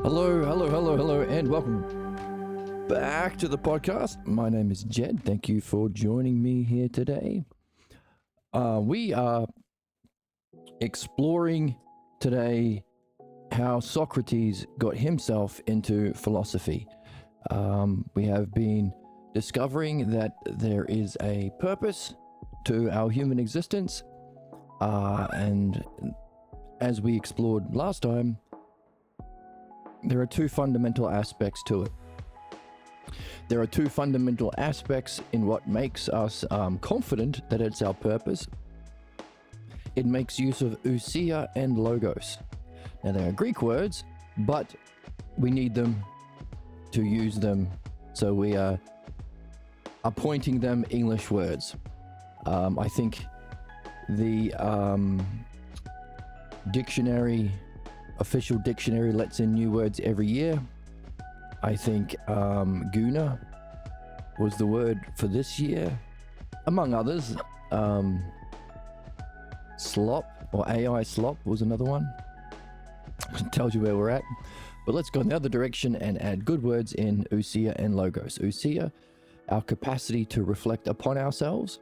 Hello, and welcome back to the podcast. My name is Jed. Thank you for joining me here today. We are exploring today how Socrates got himself into philosophy. We have been discovering that there is a purpose to our human existence, and as we explored last time, there are two fundamental aspects to it. There are two fundamental aspects in what makes us confident that it's our purpose. It makes use of ousia and logos. Now, they are Greek words, but we need them to use them, so we are appointing them English words. I think the official dictionary lets in new words every year. I think guna was the word for this year, among others. Slop or AI slop was another one. Tells you where we're at. But let's go in the other direction and add good words in ousia and logos. Ousia, our capacity to reflect upon ourselves.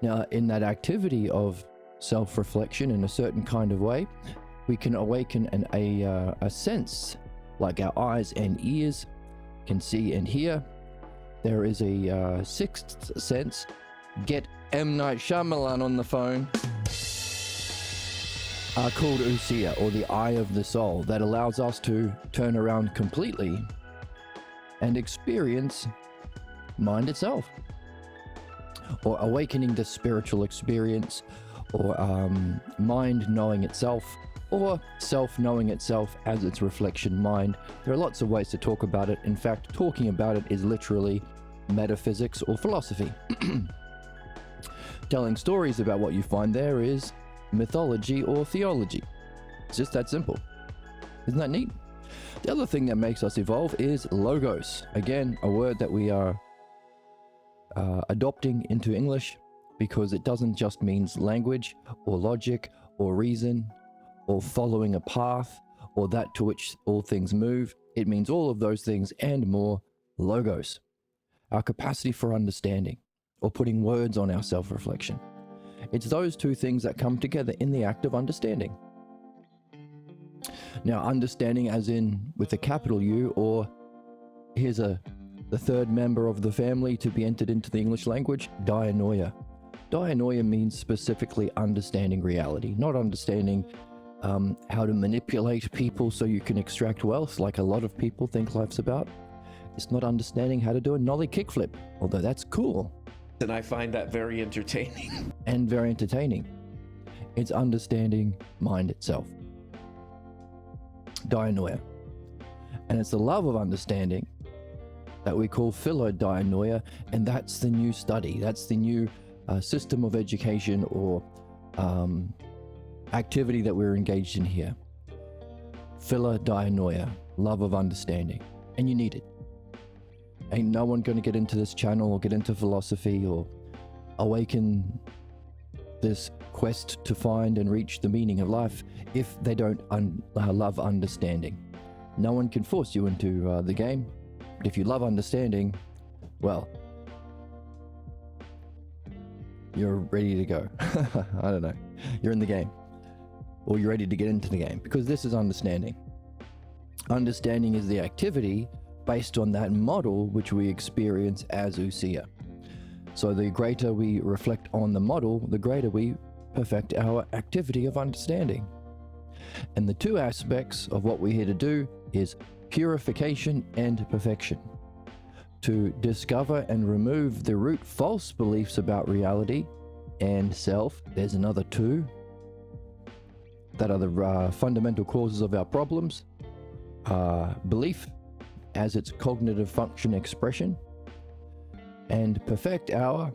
Now, in that activity of self-reflection in a certain kind of way, we can awaken a sense, like our eyes and ears can see and hear. There is a sixth sense. Get M. Night Shyamalan on the phone. Called ousia, or the eye of the soul, that allows us to turn around completely and experience mind itself, or awakening the spiritual experience, or mind knowing itself, or self knowing itself as its reflection mind. There are lots of ways to talk about it. In fact, talking about it is literally metaphysics or philosophy. Telling stories about what you find there is mythology or theology. It's just that simple. Isn't that neat? The other thing that makes us evolve is logos. Again, a word that we are adopting into English, because it doesn't just mean language or logic or reason or following a path or that to which all things move. It means all of those things and more. Logos, our capacity for understanding or putting words on our self-reflection. It's those two things that come together in the act of understanding. Now, understanding as in with a capital U, or here's the third member of the family to be entered into the English language, dianoia. Dianoia means specifically understanding reality, not understanding how to manipulate people so you can extract wealth, like a lot of people think life's about. It's not understanding how to do a nollie kickflip, although that's cool. And I find that very entertaining. And very entertaining. It's understanding mind itself. Dianoia. And it's the love of understanding that we call philodianoia, and that's the new study. That's the new system of education or activity that we're engaged in here. Philodianoia, love of understanding. And you need it. Ain't no one going to get into this channel or get into philosophy or awaken this quest to find and reach the meaning of life if they don't love understanding. No one can force you into the game, but if you love understanding, well, you're ready to go. I don't know. You're in the game, or you're ready to get into the game, because this is understanding. Understanding is the activity based on that model which we experience as ousia. So the greater we reflect on the model, the greater we perfect our activity of understanding. And the two aspects of what we're here to do is purification and perfection. To discover and remove the root false beliefs about reality and self. There's another two that are the fundamental causes of our problems. Belief as its cognitive function expression, and perfect our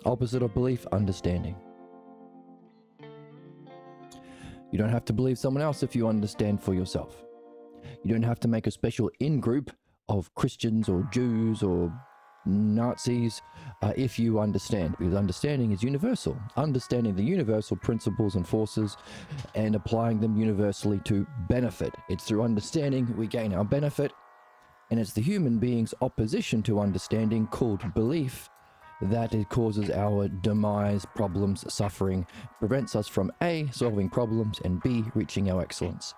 opposite of belief, understanding. You don't have to believe someone else if you understand for yourself. You don't have to make a special in-group of Christians or Jews or Nazis, if you understand, because understanding is universal. Understanding the universal principles and forces and applying them universally to benefit. It's through understanding we gain our benefit, and it's the human being's opposition to understanding, called belief, that it causes our demise, problems, suffering, prevents us from A, solving problems, and B, reaching our excellence.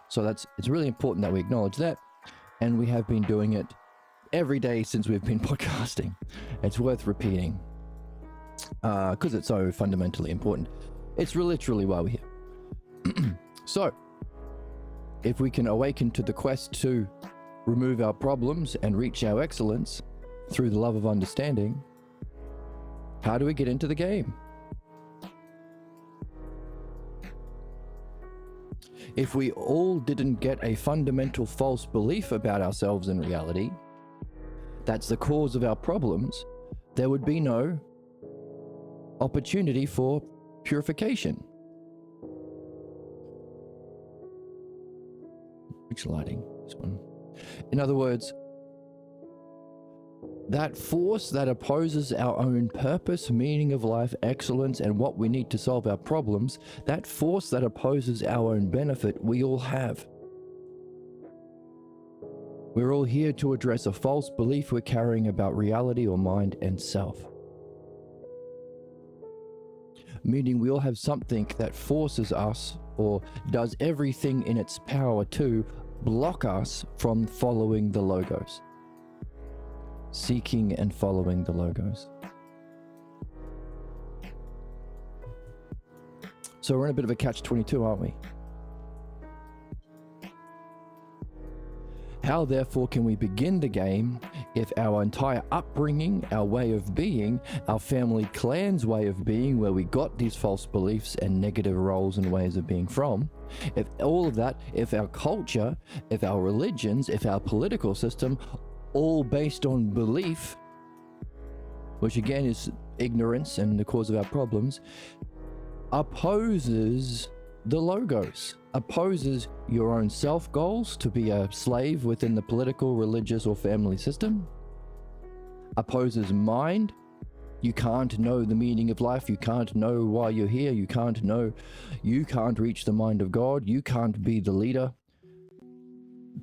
So it's really important that we acknowledge that, and we have been doing it every day since we've been podcasting. It's worth repeating because it's so fundamentally important. It's literally why we're here. So, if we can awaken to the quest to remove our problems and reach our excellence through the love of understanding, how do we get into the game? If we all didn't get a fundamental false belief about ourselves and reality, that's the cause of our problems, there would be no opportunity for purification. Which lighting? This one. In other words, that force that opposes our own purpose, meaning of life, excellence, and what we need to solve our problems, that force that opposes our own benefit, we all have. We're all here to address a false belief we're carrying about reality or mind and self. Meaning we all have something that forces us or does everything in its power to block us from following the logos. Seeking and following the logos. So we're in a bit of a catch-22, aren't we? How therefore can we begin the game if our entire upbringing, our way of being, our family clan's way of being, where we got these false beliefs and negative roles and ways of being from, if all of that, if our culture, if our religions, if our political system, all based on belief, which again is ignorance and the cause of our problems, opposes the logos, opposes your own self goals to be a slave within the political, religious, or family system, opposes mind. You can't know the meaning of life. You can't know why you're here. You can't reach the mind of God. You can't be the leader.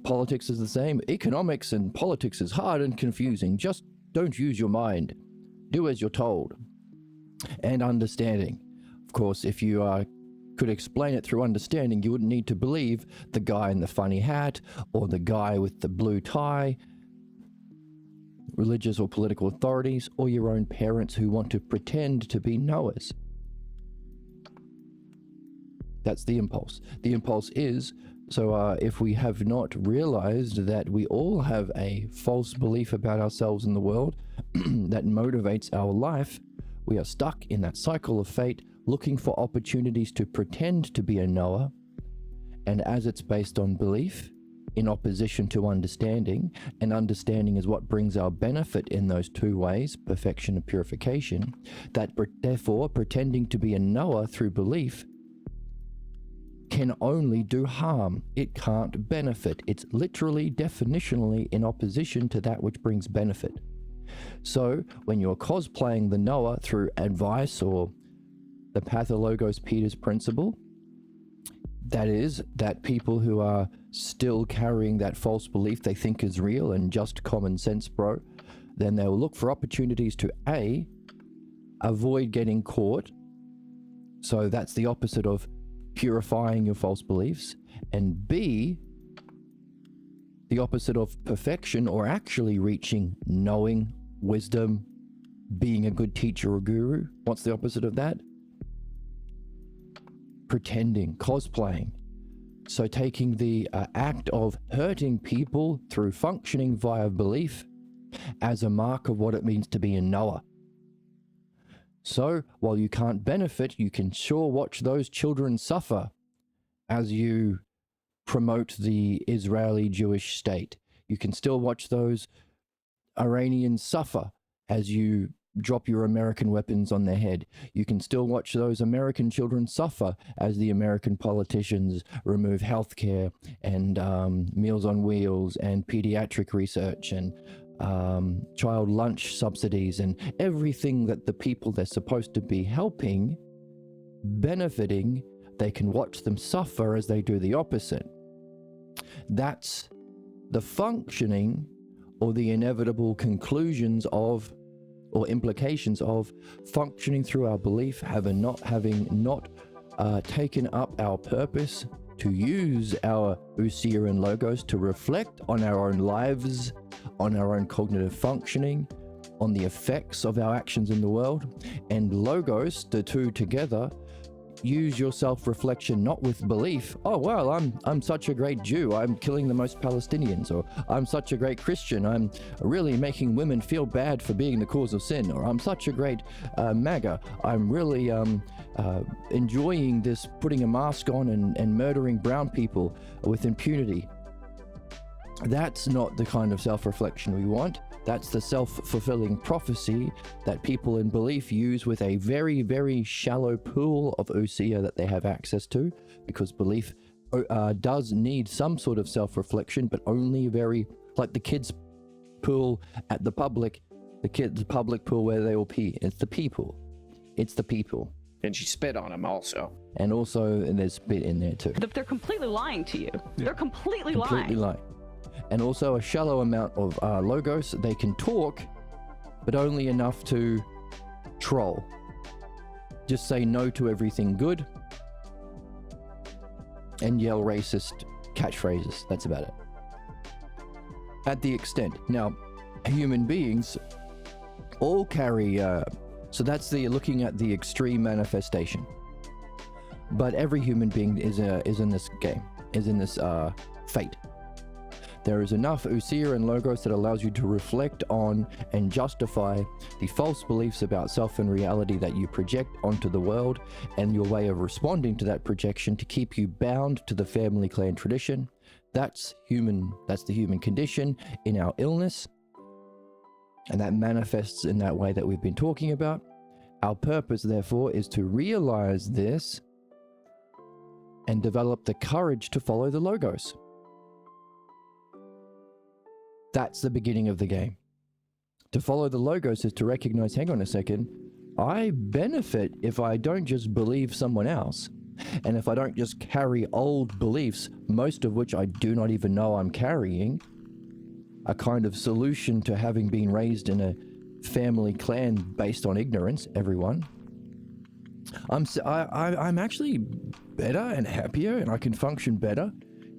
Politics is the same. Economics and politics is hard and confusing. Just don't use your mind. Do as you're told. And understanding. Of course, if you could explain it through understanding, you wouldn't need to believe the guy in the funny hat or the guy with the blue tie, religious or political authorities, or your own parents who want to pretend to be knowers. That's the impulse. The impulse is, so if we have not realized that we all have a false belief about ourselves in the world that motivates our life, we are stuck in that cycle of fate, looking for opportunities to pretend to be a knower, and as it's based on belief, in opposition to understanding, and understanding is what brings our benefit in those two ways, perfection and purification, that therefore pretending to be a knower through belief can only do harm. It can't benefit. It's literally, definitionally in opposition to that which brings benefit. So when you're cosplaying the knower through advice or the Pathologos Peters principle, that is, that people who are still carrying that false belief they think is real and just common sense, bro, then they'll look for opportunities to A, avoid getting caught. So that's the opposite of purifying your false beliefs. And B, the opposite of perfection, or actually reaching knowing, wisdom, being a good teacher or guru. What's the opposite of that? Pretending, cosplaying. So taking the act of hurting people through functioning via belief as a mark of what it means to be a knower. So while you can't benefit, you can sure watch those children suffer as you promote the Israeli Jewish state. You can still watch those Iranians suffer as you drop your American weapons on their head. You can still watch those American children suffer as the American politicians remove healthcare and Meals on Wheels and pediatric research and child lunch subsidies and everything that the people they're supposed to be helping, benefiting, they can watch them suffer as they do the opposite. That's the functioning or the inevitable conclusions of, or implications of, functioning through our belief, having not taken up our purpose to use our ousia and logos to reflect on our own lives, on our own cognitive functioning, on the effects of our actions in the world. And logos, the two together, use your self-reflection not with belief. Oh, well, I'm such a great Jew, I'm killing the most Palestinians, or I'm such a great Christian, I'm really making women feel bad for being the cause of sin, or I'm such a great MAGA, I'm really enjoying this putting a mask on and murdering brown people with impunity. That's not the kind of self-reflection we want. That's the self-fulfilling prophecy that people in belief use with a very, very shallow pool of ousia that they have access to, because belief does need some sort of self-reflection, but only very, like the kids' pool at the public pool where they all pee. It's the people. And she spit on him also. And there's spit in there too. They're completely lying to you. Yeah. They're completely lying. And also a shallow amount of logos. They can talk, but only enough to troll. Just say no to everything good and yell racist catchphrases. That's about it. At the extent. Now, human beings all carry, so that's looking at the extreme manifestation. But every human being is in this game, is in this fate. There is enough ousia and logos that allows you to reflect on and justify the false beliefs about self and reality that you project onto the world, and your way of responding to that projection to keep you bound to the family clan tradition. That's the human condition in our illness, and that manifests in that way that we've been talking about. Our purpose, therefore, is to realize this and develop the courage to follow the logos. That's the beginning of the game. To follow the logos is to recognize, hang on a second, I benefit if I don't just believe someone else, and if I don't just carry old beliefs, most of which I do not even know I'm carrying, a kind of solution to having been raised in a family clan based on ignorance, everyone. I'm actually better and happier, and I can function better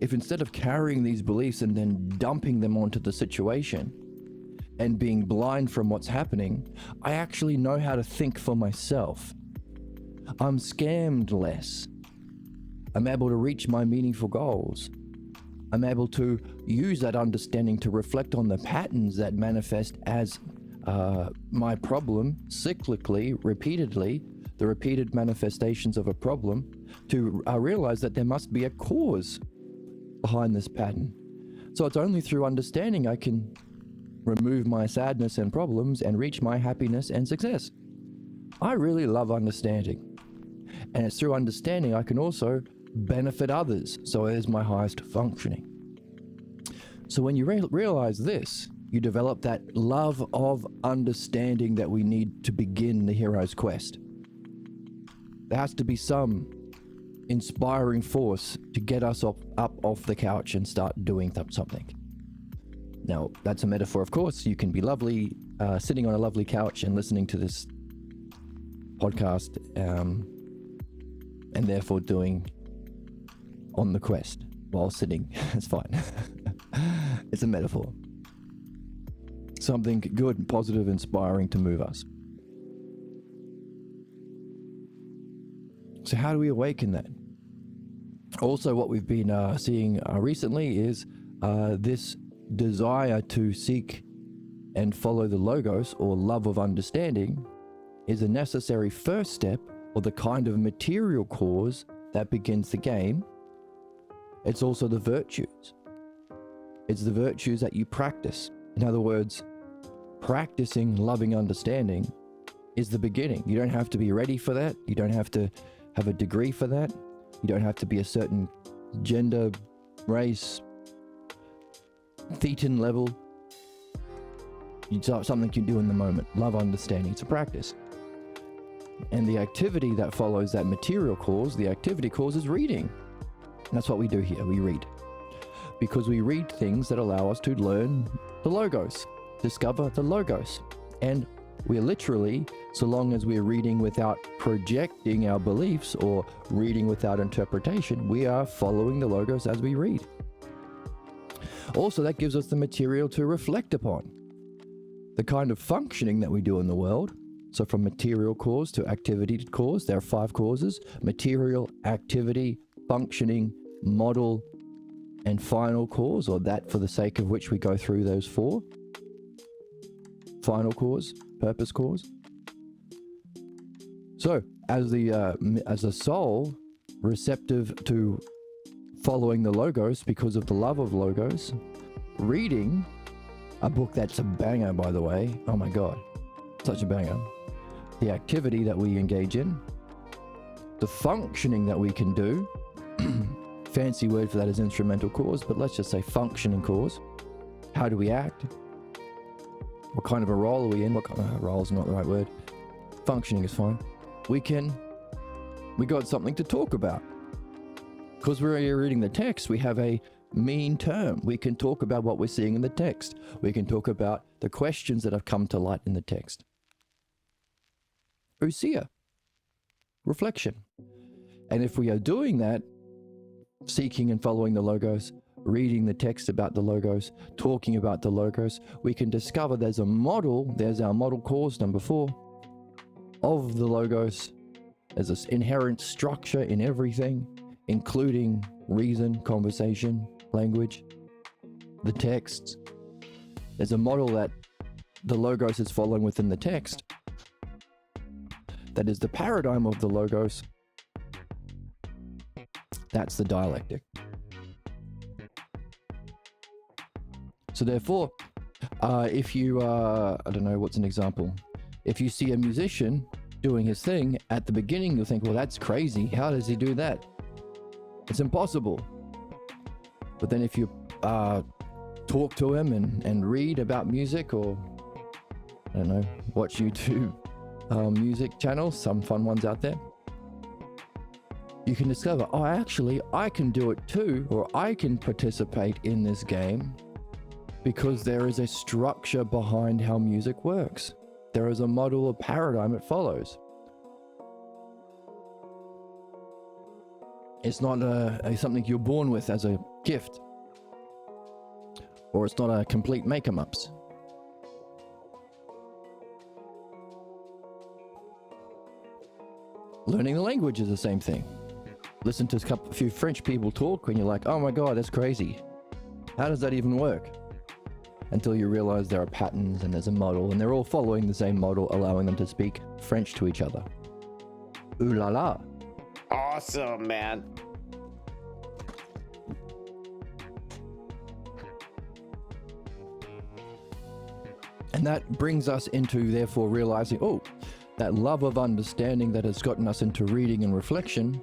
if instead of carrying these beliefs and then dumping them onto the situation and being blind from what's happening, I actually know how to think for myself. I'm scammed less. I'm able to reach my meaningful goals. I'm able to use that understanding to reflect on the patterns that manifest as my problem cyclically, repeatedly, the repeated manifestations of a problem, to realize that there must be a cause behind this pattern. So it's only through understanding I can remove my sadness and problems and reach my happiness and success. I really love understanding. And it's through understanding I can also benefit others. So it is my highest functioning. So when you realize this, you develop that love of understanding that we need to begin the hero's quest. There has to be some inspiring force to get us up off the couch and start doing something. Now, that's a metaphor, of course. You can be lovely, sitting on a lovely couch and listening to this podcast, and therefore doing on the quest while sitting. It's fine. It's a metaphor. Something good, positive, inspiring to move us. So how do we awaken that? Also, what we've been seeing recently is this desire to seek and follow the logos, or love of understanding, is a necessary first step, or the kind of material cause that begins the game. It's also the virtues. It's the virtues that you practice. In other words, practicing loving understanding is the beginning. You don't have to be ready for that. You don't have to have a degree for that. You don't have to be a certain gender, race, thetan level. It's something you do in the moment. Love understanding. It's a practice. And the activity that follows that material cause, the activity cause, is reading. And that's what we do here. We read. Because we read things that allow us to learn the logos, discover the logos. And we're literally, so long as we're reading without projecting our beliefs or reading without interpretation, we are following the logos as we read. Also, that gives us the material to reflect upon the kind of functioning that we do in the world. So from material cause to activity to cause, there are 5 causes: material, activity, functioning, model, and final cause, or that for the sake of which we go through those 4. Final cause, purpose cause. So as the soul, receptive to following the logos because of the love of logos, reading a book that's a banger, by the way. Oh my God, such a banger. The activity that we engage in, the functioning that we can do, fancy word for that is instrumental cause, but let's just say functioning cause. How do we act? What kind of a role are we in? What kind of role is not the right word. Functioning is fine. We got something to talk about. Because we're reading the text, we have a mean term. We can talk about what we're seeing in the text. We can talk about the questions that have come to light in the text. Ousia, reflection. And if we are doing that, seeking and following the logos, reading the text about the logos, talking about the logos, we can discover there's a model, there's our model cause number 4 of the logos. There's this inherent structure in everything, including reason, conversation, language, the texts. There's a model that the logos is following within the text. That is the paradigm of the logos. That's the dialectic. So therefore, if you, I don't know, what's an example? If you see a musician doing his thing, at the beginning you'll think, well, that's crazy. How does he do that? It's impossible. But then if you talk to him and read about music, or, I don't know, watch YouTube music channels, some fun ones out there, you can discover, oh, actually, I can do it too, or I can participate in this game because there is a structure behind how music works. There is a model, a paradigm it follows. It's not something you're born with as a gift, or it's not a complete make-em-ups. Learning the language is the same thing. Listen to a few French people talk and you're like, oh my God, that's crazy. How does that even work? Until you realize there are patterns and there's a model, and they're all following the same model, allowing them to speak French to each other. Ooh la la. Awesome, man. And that brings us into, therefore, realizing, oh, that love of understanding that has gotten us into reading and reflection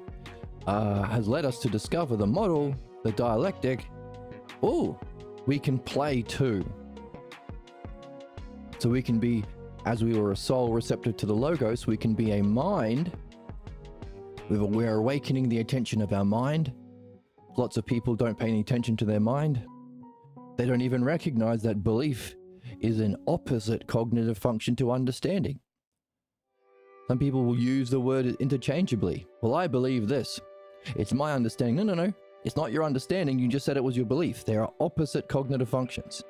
has led us to discover the model, the dialectic. Oh, we can play too. So we can be, as we were a soul receptive to the logos, we can be a mind. We're awakening the attention of our mind. Lots of people don't pay any attention to their mind. They don't even recognize that belief is an opposite cognitive function to understanding. Some people will use the word interchangeably. Well, I believe this. It's my understanding. No. It's not your understanding. You just said it was your belief. They are opposite cognitive functions.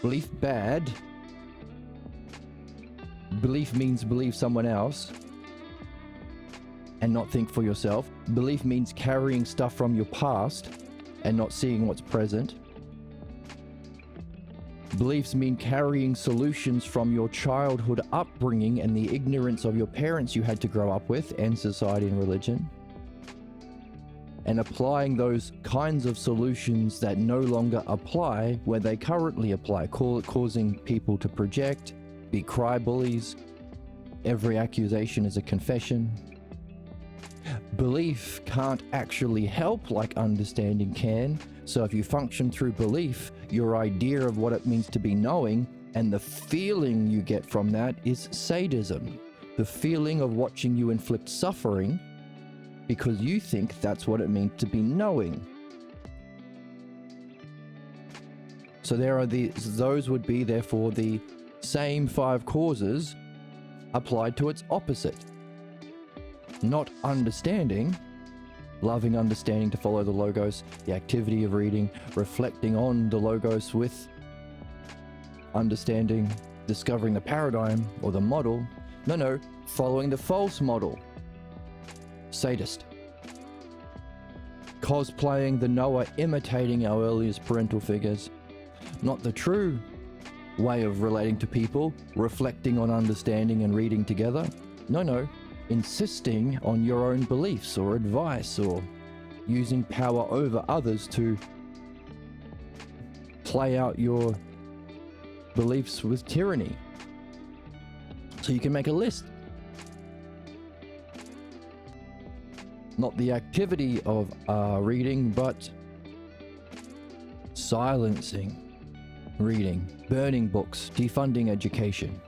Belief bad. Belief means believe someone else and not think for yourself. Belief means carrying stuff from your past and not seeing what's present. Beliefs mean carrying solutions from your childhood upbringing and the ignorance of your parents you had to grow up with, and society and religion, and applying those kinds of solutions that no longer apply where they currently apply, causing people to project, be cry bullies. Every accusation is a confession. Belief can't actually help like understanding can. So if you function through belief, your idea of what it means to be knowing And the feeling you get from that is sadism. The feeling of watching you inflict suffering because you think that's what it means to be knowing. So those would be therefore the same 5 causes applied to its opposite. Not understanding, loving understanding to follow the logos, the activity of reading, reflecting on the logos with understanding, discovering the paradigm or the model. No, following the false model. Sadist. Cosplaying the knower, imitating our earliest parental figures. Not the true way of relating to people, reflecting on understanding and reading together. No, insisting on your own beliefs or advice, or using power over others to play out your beliefs with tyranny. So you can make a list. Not the activity of reading, but silencing reading, burning books, defunding education,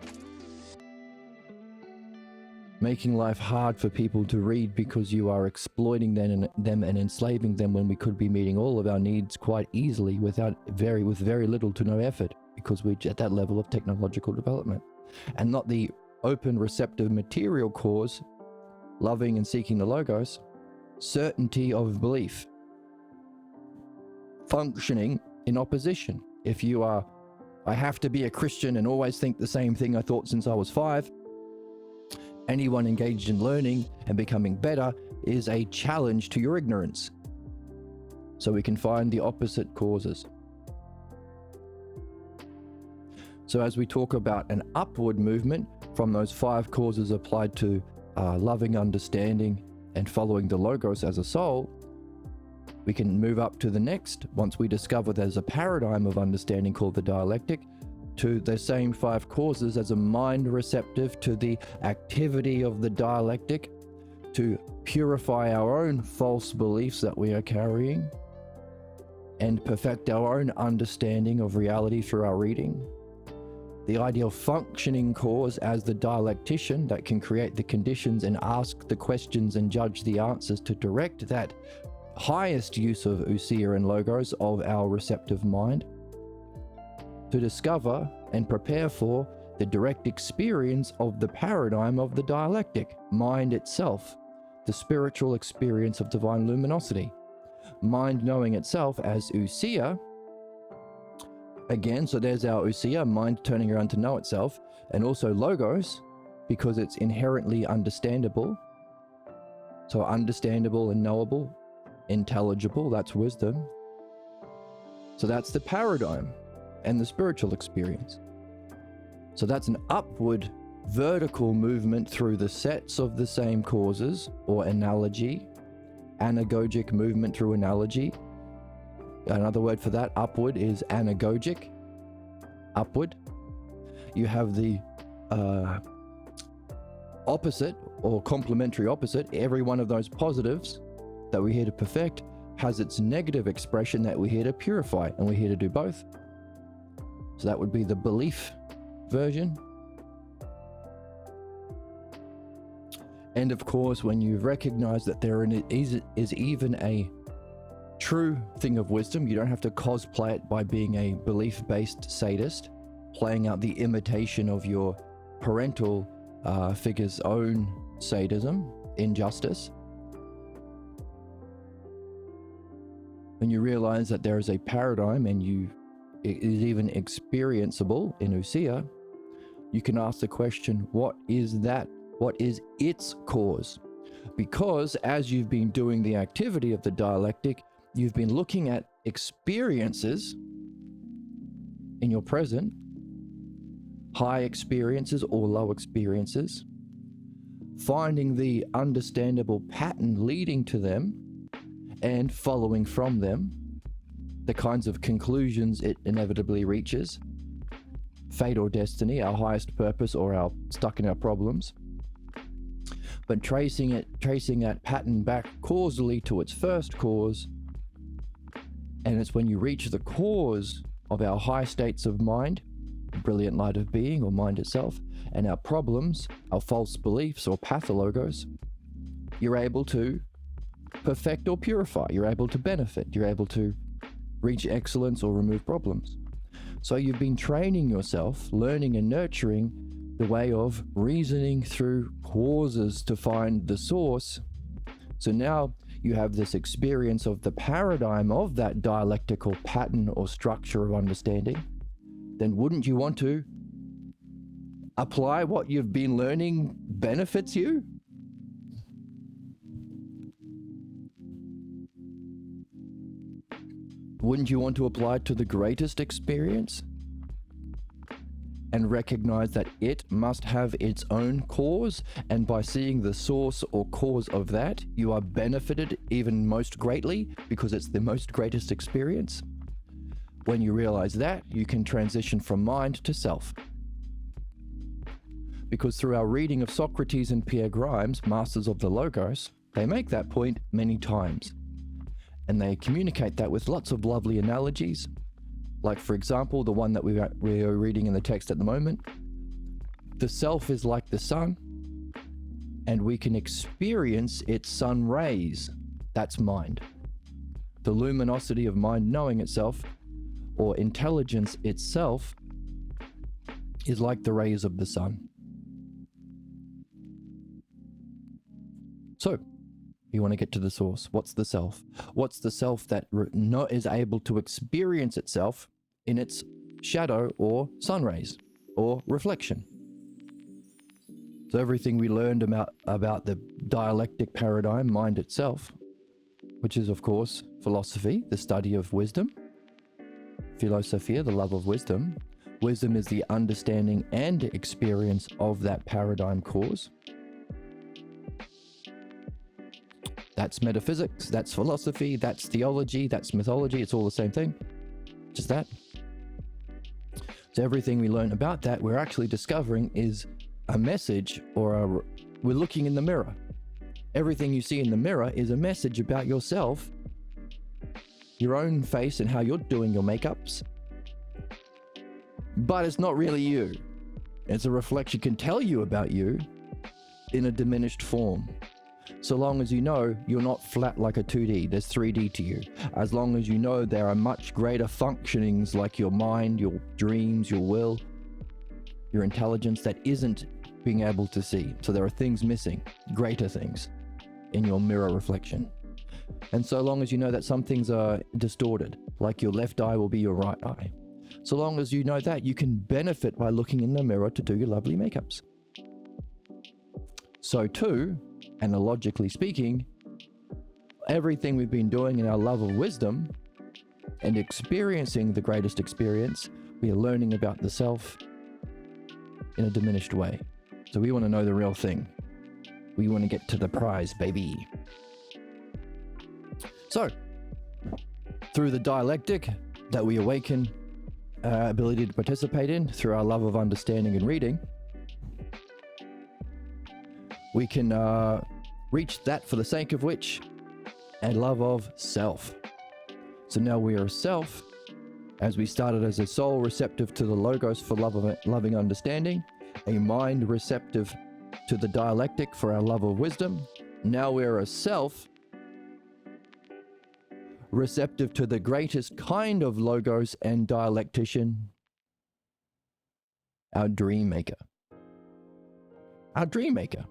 making life hard for people to read because you are exploiting them and enslaving them, when we could be meeting all of our needs quite easily with very little to no effort, because we're at that level of technological development. And not the open, receptive material cause, loving and seeking the logos, certainty of belief, functioning in opposition. If you are, I have to be a Christian and always think the same thing I thought since I was 5, anyone engaged in learning and becoming better is a challenge to your ignorance. So we can find the opposite causes. So as we talk about an upward movement from those 5 causes applied to loving understanding and following the logos as a soul, we can move up to the next, once we discover there's a paradigm of understanding called the dialectic, to the same 5 causes as a mind receptive to the activity of the dialectic, to purify our own false beliefs that we are carrying, and perfect our own understanding of reality through our reading. The ideal functioning cause as the dialectician that can create the conditions and ask the questions and judge the answers to direct that highest use of ousia and logos of our receptive mind, to discover and prepare for the direct experience of the paradigm of the dialectic, mind itself, the spiritual experience of divine luminosity, mind knowing itself as ousia. Again, so there's our ousia, mind turning around to know itself, and also logos, because it's inherently understandable. So understandable and knowable, intelligible, that's wisdom. So that's the paradigm and the spiritual experience. So that's an upward vertical movement through the sets of the same causes, or analogy, anagogic movement through analogy. Another word for that, upward, is anagogic, upward. You have the opposite or complementary opposite. Every one of those positives that we're here to perfect has its negative expression that we're here to purify, and we're here to do both. So that would be the belief version. And of course, when you recognize that there is even a true thing of wisdom, you don't have to cosplay it by being a belief-based sadist, playing out the imitation of your parental figure's own sadism, injustice. When you realize that there is a paradigm and it is even experienceable in ousia, you can ask the question, what is that? What is its cause? Because as you've been doing the activity of the dialectic, you've been looking at experiences in your present, high experiences or low experiences, finding the understandable pattern leading to them and following from them the kinds of conclusions it inevitably reaches, fate or destiny, our highest purpose, or our stuck in our problems. But tracing that pattern back causally to its first cause, and it's when you reach the cause of our high states of mind, brilliant light of being or mind itself, and our problems, our false beliefs or pathologos, you're able to perfect or purify. You're able to benefit. You're able to reach excellence or remove problems. So you've been training yourself, learning and nurturing the way of reasoning through causes to find the source. So now you have this experience of the paradigm of that dialectical pattern or structure of understanding. Then wouldn't you want to apply what you've been learning benefits you? Wouldn't you want to apply it to the greatest experience and recognize that it must have its own cause, and by seeing the source or cause of that, you are benefited even most greatly because it's the most greatest experience? When you realize that, you can transition from mind to self. Because through our reading of Socrates and Pierre Grimes, masters of the Logos, they make that point many times. And they communicate that with lots of lovely analogies. Like, for example, the one that we are reading in the text at the moment. The self is like the sun, and we can experience its sun rays. That's mind. The luminosity of mind knowing itself, or intelligence itself, is like the rays of the sun. So, you want to get to the source. What's the self? What's the self that is able to experience itself in its shadow or sun rays or reflection? So everything we learned about the dialectic paradigm, mind itself, which is of course philosophy, the study of wisdom. Philosophia, the love of wisdom. Wisdom is the understanding and experience of that paradigm cause. That's metaphysics, that's philosophy, that's theology, that's mythology, it's all the same thing. Just that. So everything we learn about that, we're actually discovering is a message, or we're looking in the mirror. Everything you see in the mirror is a message about yourself, your own face and how you're doing your makeups. But it's not really you. It's a reflection, can tell you about you in a diminished form. So long as you know you're not flat like a 2D, there's 3D to you. As long as you know there are much greater functionings like your mind, your dreams, your will, your intelligence that isn't being able to see. So there are things missing, greater things in your mirror reflection. And so long as you know that some things are distorted, like your left eye will be your right eye. So long as you know that, you can benefit by looking in the mirror to do your lovely makeups. So too, analogically speaking, everything we've been doing in our love of wisdom and experiencing the greatest experience, we are learning about the self in a diminished way. So we want to know the real thing. We want to get to the prize, baby. So, through the dialectic that we awaken our ability to participate in through our love of understanding and reading, we can reach that for the sake of which a love of self. So now we are a self, as we started as a soul receptive to the Logos for loving understanding, a mind receptive to the dialectic for our love of wisdom. Now we're a self receptive to the greatest kind of Logos and dialectician, our dream maker. Our dream maker.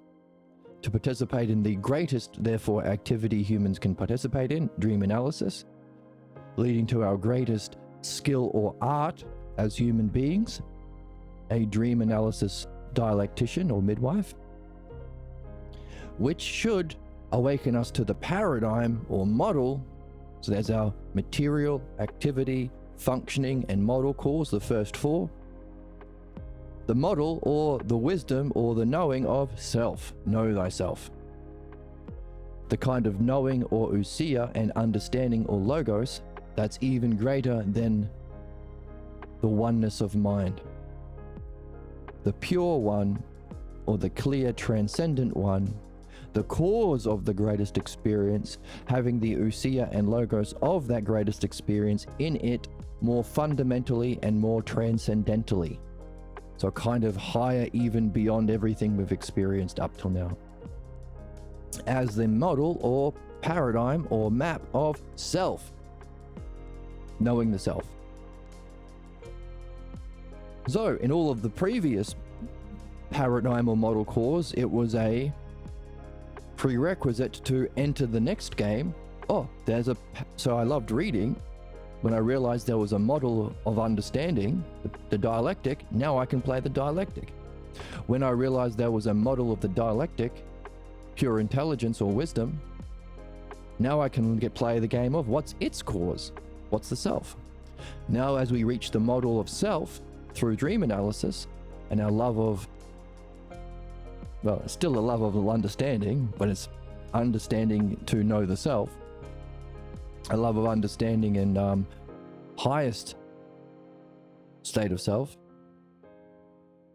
To participate in the greatest, therefore, activity humans can participate in, dream analysis, leading to our greatest skill or art as human beings, a dream analysis dialectician or midwife, which should awaken us to the paradigm or model. So there's our material, activity, functioning, and model cause, the first four. The model or the wisdom or the knowing of self, know thyself. The kind of knowing or ousia and understanding or logos that's even greater than the oneness of mind. The pure one or the clear transcendent one, the cause of the greatest experience, having the ousia and logos of that greatest experience in it more fundamentally and more transcendentally. So kind of higher, even beyond everything we've experienced up till now, as the model or paradigm or map of self, knowing the self. So in all of the previous paradigm or model cores, it was a prerequisite to enter the next game. So I loved reading. When I realized there was a model of understanding, the dialectic, now I can play the dialectic. When I realized there was a model of the dialectic, pure intelligence or wisdom, now I can play the game of what's its cause, what's the self. Now as we reach the model of self through dream analysis and our love of, well, it's still a love of understanding, but it's understanding to know the self, a love of understanding and highest state of self,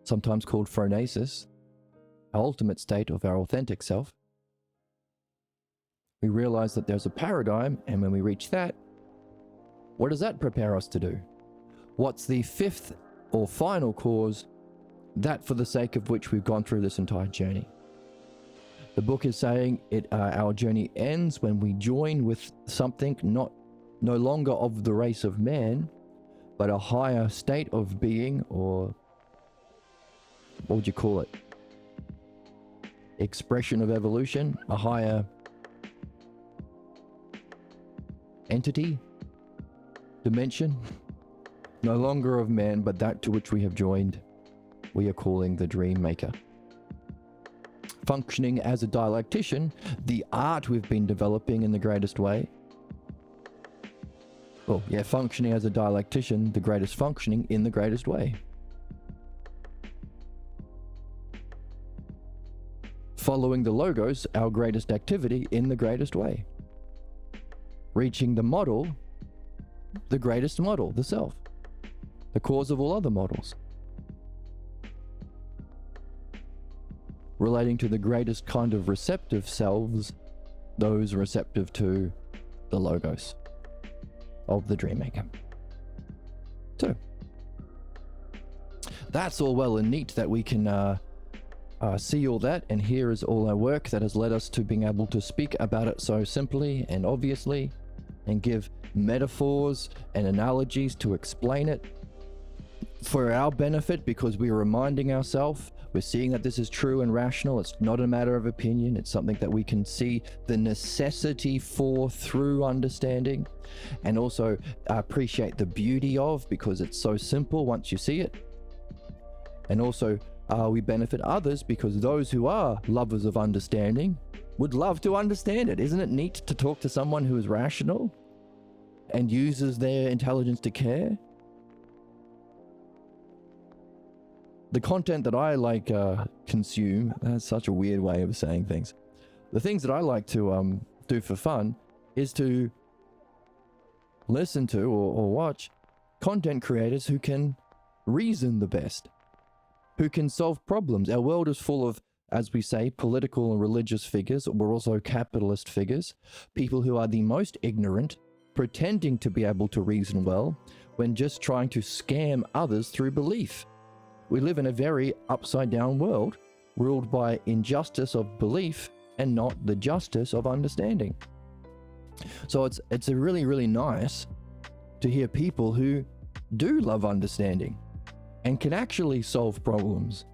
sometimes called phronesis, our ultimate state of our authentic self. We realize that there's a paradigm, and when we reach that, what does that prepare us to do? What's the fifth or final cause, that for the sake of which we've gone through this entire journey? The book is saying our journey ends when we join with something no longer of the race of man, but a higher state of being, or what would you call it? Expression of evolution, a higher entity, dimension, no longer of man, but that to which we have joined, we are calling the Dream Maker. Functioning as a dialectician, the art we've been developing in the greatest way. Functioning as a dialectician, the greatest functioning in the greatest way. Following the logos, our greatest activity in the greatest way. Reaching the model, the greatest model, the self, the cause of all other models. Relating to the greatest kind of receptive selves, those receptive to the logos of the Dream Maker. So, that's all well and neat that we can see all that, and here is all our work that has led us to being able to speak about it so simply and obviously, and give metaphors and analogies to explain it for our benefit, because we're reminding ourselves, we're seeing that this is true and rational. It's not a matter of opinion. It's something that we can see the necessity for through understanding, and also appreciate the beauty of, because it's so simple once you see it. And also we benefit others, because those who are lovers of understanding would love to understand it. Isn't it neat to talk to someone who is rational and uses their intelligence to care? The content that I consume, that's such a weird way of saying things. The things that I like to do for fun is to listen to or watch content creators who can reason the best, who can solve problems. Our world is full of, as we say, political and religious figures. We're also capitalist figures, people who are the most ignorant, pretending to be able to reason well when just trying to scam others through belief. We live in a very upside down world, ruled by injustice of belief and not the justice of understanding. So it's a really, really nice to hear people who do love understanding and can actually solve problems,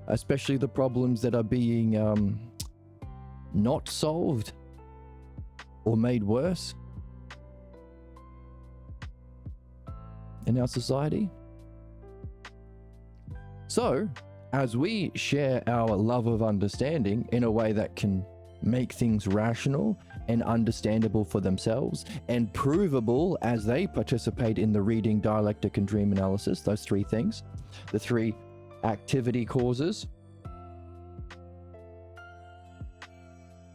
especially the problems that are being not solved or made worse in our society. So, as we share our love of understanding in a way that can make things rational and understandable for themselves, and provable as they participate in the reading, dialectic, and dream analysis, those three things, the three activity causes,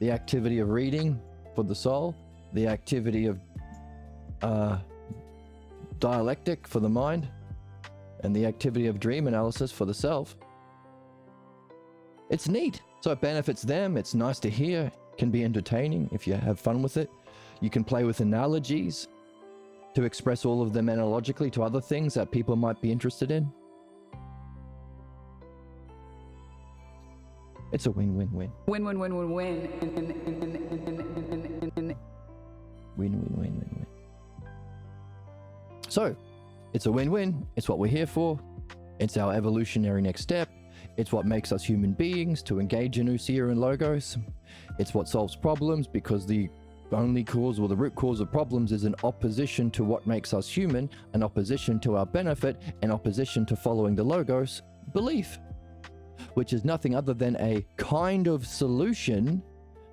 the activity of reading for the soul, the activity of dialectic for the mind, and the activity of dream analysis for the self. It's neat. So it benefits them. It's nice to hear. Can be entertaining if you have fun with it. You can play with analogies to express all of them analogically to other things that people might be interested in. It's a win-win-win. Win-win-win-win-win. Win-win-win-win-win. So, it's a win-win. It's what we're here for. It's our evolutionary next step. It's what makes us human beings to engage in Usia and Logos. It's what solves problems, because the only cause, or the root cause of problems, is an opposition to what makes us human, an opposition to our benefit, an opposition to following the Logos belief, which is nothing other than a kind of solution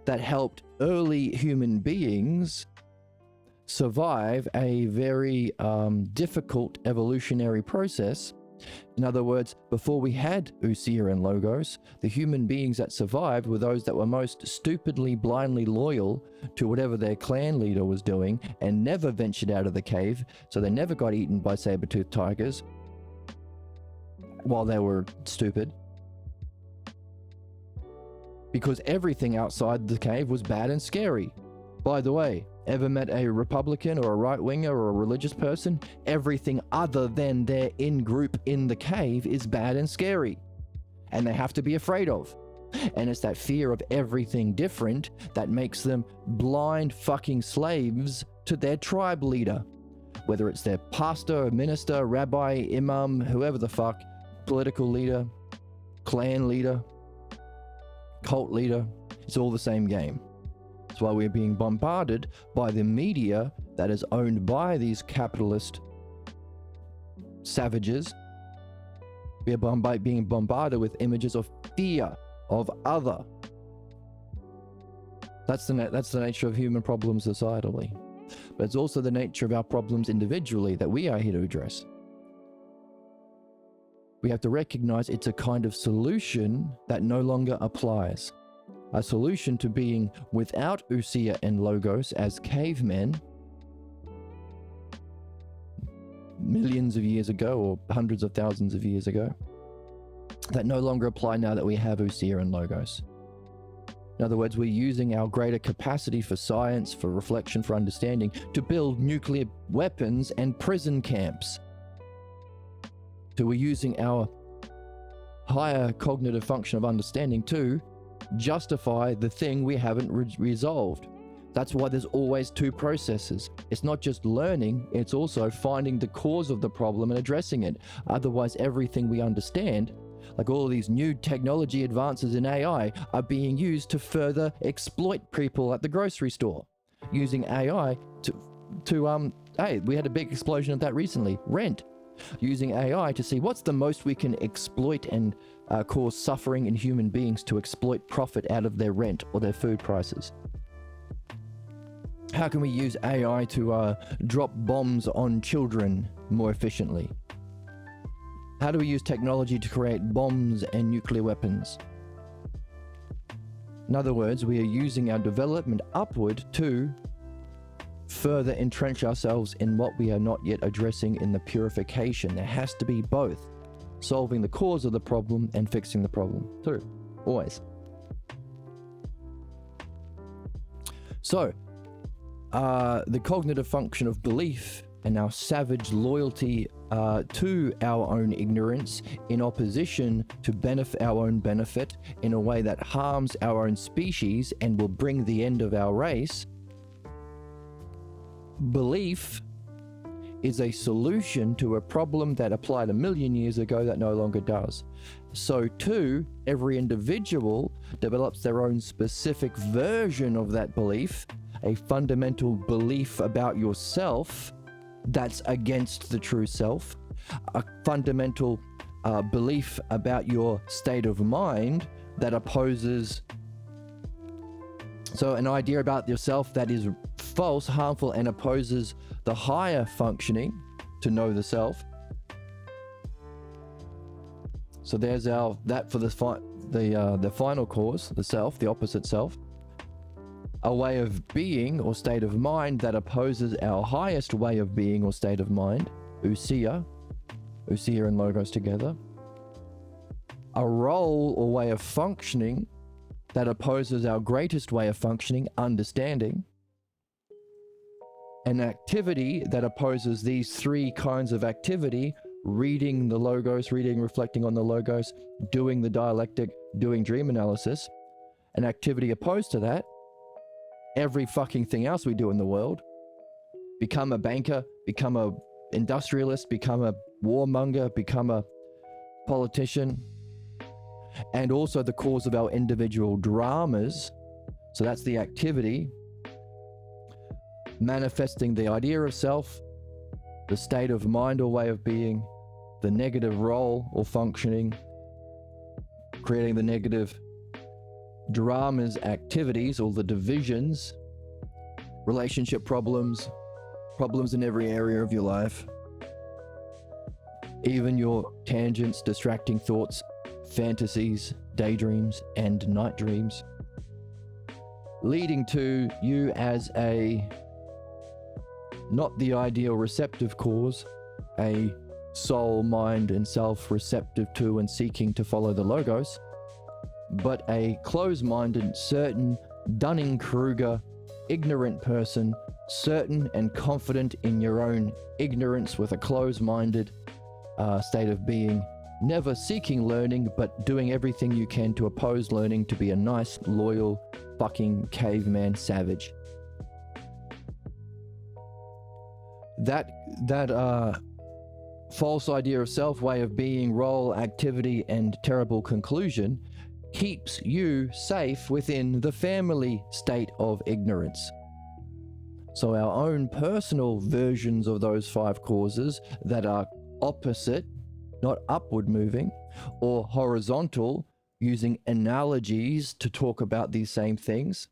that helped early human beings survive a very difficult evolutionary process. In other words, before we had Usia and Logos, the human beings that survived were those that were most stupidly, blindly loyal to whatever their clan leader was doing and never ventured out of the cave, so they never got eaten by saber-toothed tigers while they were stupid. Because everything outside the cave was bad and scary. By the way, ever met a Republican or a right-winger or a religious person? Everything other than their in-group in the cave is bad and scary, and they have to be afraid of. And it's that fear of everything different that makes them blind fucking slaves to their tribe leader. Whether it's their pastor, minister, rabbi, imam, whoever the fuck, political leader, clan leader, cult leader, it's all the same game. That's why we're being bombarded by the media that is owned by these capitalist savages. We are being bombarded with images of fear, of other. That's the nature of human problems societally. But it's also the nature of our problems individually that we are here to address. We have to recognize it's a kind of solution that no longer applies. A solution to being without Usia and Logos as cavemen millions of years ago, or hundreds of thousands of years ago, that no longer apply now that we have Usia and Logos. In other words, we're using our greater capacity for science, for reflection, for understanding, to build nuclear weapons and prison camps. So we're using our higher cognitive function of understanding to justify the thing we haven't resolved. That's why there's always two processes. It's not just learning, it's also finding the cause of the problem and addressing it. Otherwise, everything we understand, like all of these new technology advances in AI, are being used to further exploit people at the grocery store. Using AI hey, we had a big explosion of that recently, rent. Using AI to see what's the most we can exploit and cause suffering in human beings to exploit profit out of their rent or their food prices. How can we use AI to drop bombs on children more efficiently? How do we use technology to create bombs and nuclear weapons? In other words, we are using our development upward to further entrench ourselves in what we are not yet addressing in the purification. There has to be both, solving the cause of the problem and fixing the problem too, always. So, the cognitive function of belief and our savage loyalty to our own ignorance in opposition to our own benefit in a way that harms our own species and will bring the end of our race. Belief is a solution to a problem that applied 1,000,000 years ago that no longer does. So too, every individual develops their own specific version of that belief, a fundamental belief about yourself that's against the true self, a fundamental belief about your state of mind that opposes. So an idea about yourself that is false, harmful, and opposes the higher functioning to know the self. So there's that for the final cause, the self, the opposite self. A way of being or state of mind that opposes our highest way of being or state of mind, Usia and Logos together. A role or way of functioning that opposes our greatest way of functioning, understanding. An activity that opposes these three kinds of activity: reading the Logos, reflecting on the Logos, doing the dialectic, doing dream analysis, an activity opposed to that, every fucking thing else we do in the world, become a banker, become a industrialist, become a warmonger, become a politician, and also the cause of our individual dramas. So that's the activity, manifesting the idea of self, the state of mind or way of being, the negative role or functioning, creating the negative dramas, activities, all the divisions, relationship problems, problems in every area of your life, even your tangents, distracting thoughts, fantasies, daydreams, and night dreams, leading to you as a, not the ideal receptive cause, a soul, mind, and self receptive to and seeking to follow the logos, but a closed-minded, certain, Dunning-Kruger, ignorant person, certain and confident in your own ignorance with a closed-minded state of being, never seeking learning, but doing everything you can to oppose learning, to be a nice, loyal, fucking caveman savage. That false idea of self, way of being, role, activity, and terrible conclusion keeps you safe within the family state of ignorance. So our own personal versions of those 5 causes that are opposite, not upward moving, or horizontal, using analogies to talk about these same things,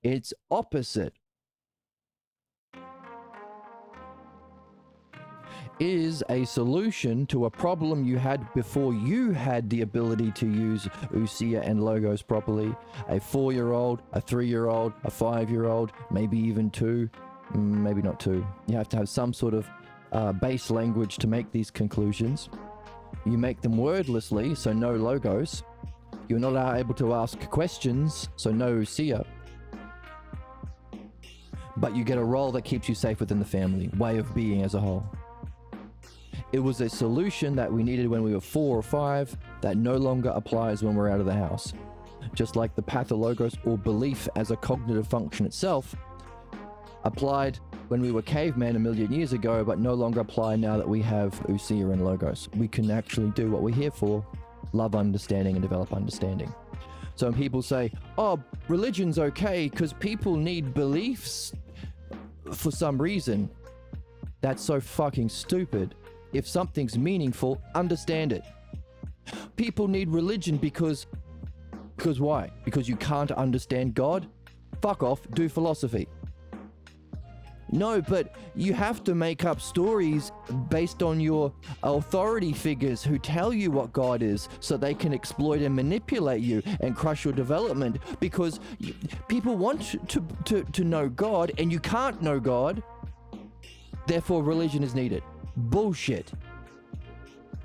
it's opposite, is a solution to a problem you had before you had the ability to use Usia and logos properly. A 4-year-old, a 3-year-old, a 5-year-old, maybe even 2, maybe not 2. You have to have some sort of base language to make these conclusions. You make them wordlessly, so no logos. You're not able to ask questions, so no Usia. But you get a role that keeps you safe within the family, way of being as a whole. It was a solution that we needed when we were 4 or 5 that no longer applies when we're out of the house. Just like the pathologos, or belief as a cognitive function itself, applied when we were cavemen a million years ago, but no longer apply now that we have Usia and logos. We can actually do what we're here for, love understanding and develop understanding. So when people say, oh, religion's okay because people need beliefs for some reason, that's so fucking stupid. If something's meaningful, understand it. People need religion because why? Because you can't understand God? Fuck off, do philosophy. No, but you have to make up stories based on your authority figures who tell you what God is so they can exploit and manipulate you and crush your development, because people want to know God and you can't know God. Therefore, religion is needed. Bullshit.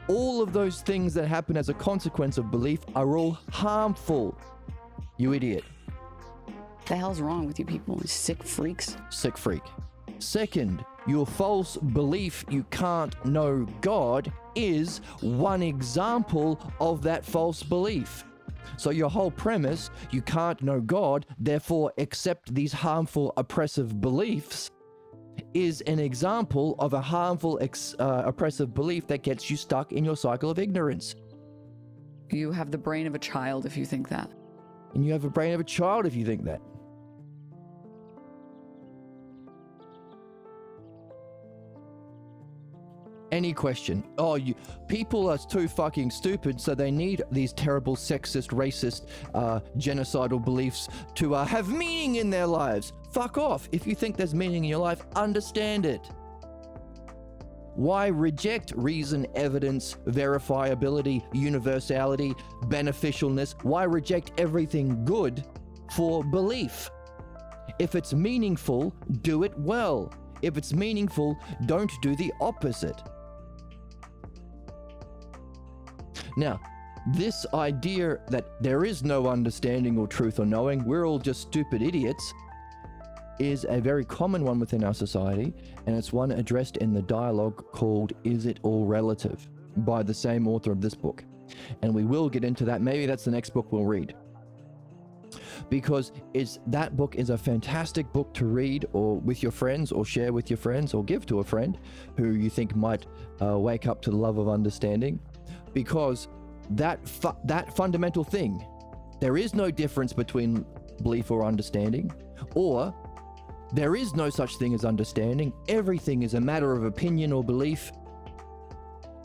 All of those things that happen as a consequence of belief are all harmful. You idiot. What the hell's wrong with you people? Sick freaks. Sick freak. Second, your false belief you can't know God is one example of that false belief. So your whole premise, you can't know God, therefore accept these harmful, oppressive beliefs, is an example of a harmful, oppressive belief that gets you stuck in your cycle of ignorance. You have the brain of a child if you think that. And you have a brain of a child if you think that. Any question? Oh, people are too fucking stupid, so they need these terrible sexist, racist, genocidal beliefs to have meaning in their lives. Fuck off. If you think there's meaning in your life, understand it. Why reject reason, evidence, verifiability, universality, beneficialness? Why reject everything good for belief? If it's meaningful, do it well. If it's meaningful, don't do the opposite. Now, this idea that there is no understanding or truth or knowing, we're all just stupid idiots, is a very common one within our society, and it's one addressed in the dialogue called Is It All Relative? By the same author of this book. And we will get into that. Maybe that's the next book we'll read. Because that book is a fantastic book to read, or with your friends, or share with your friends, or give to a friend who you think might wake up to the love of understanding. Because that fundamental thing, there is no difference between belief or understanding, or there is no such thing as understanding. Everything is a matter of opinion or belief.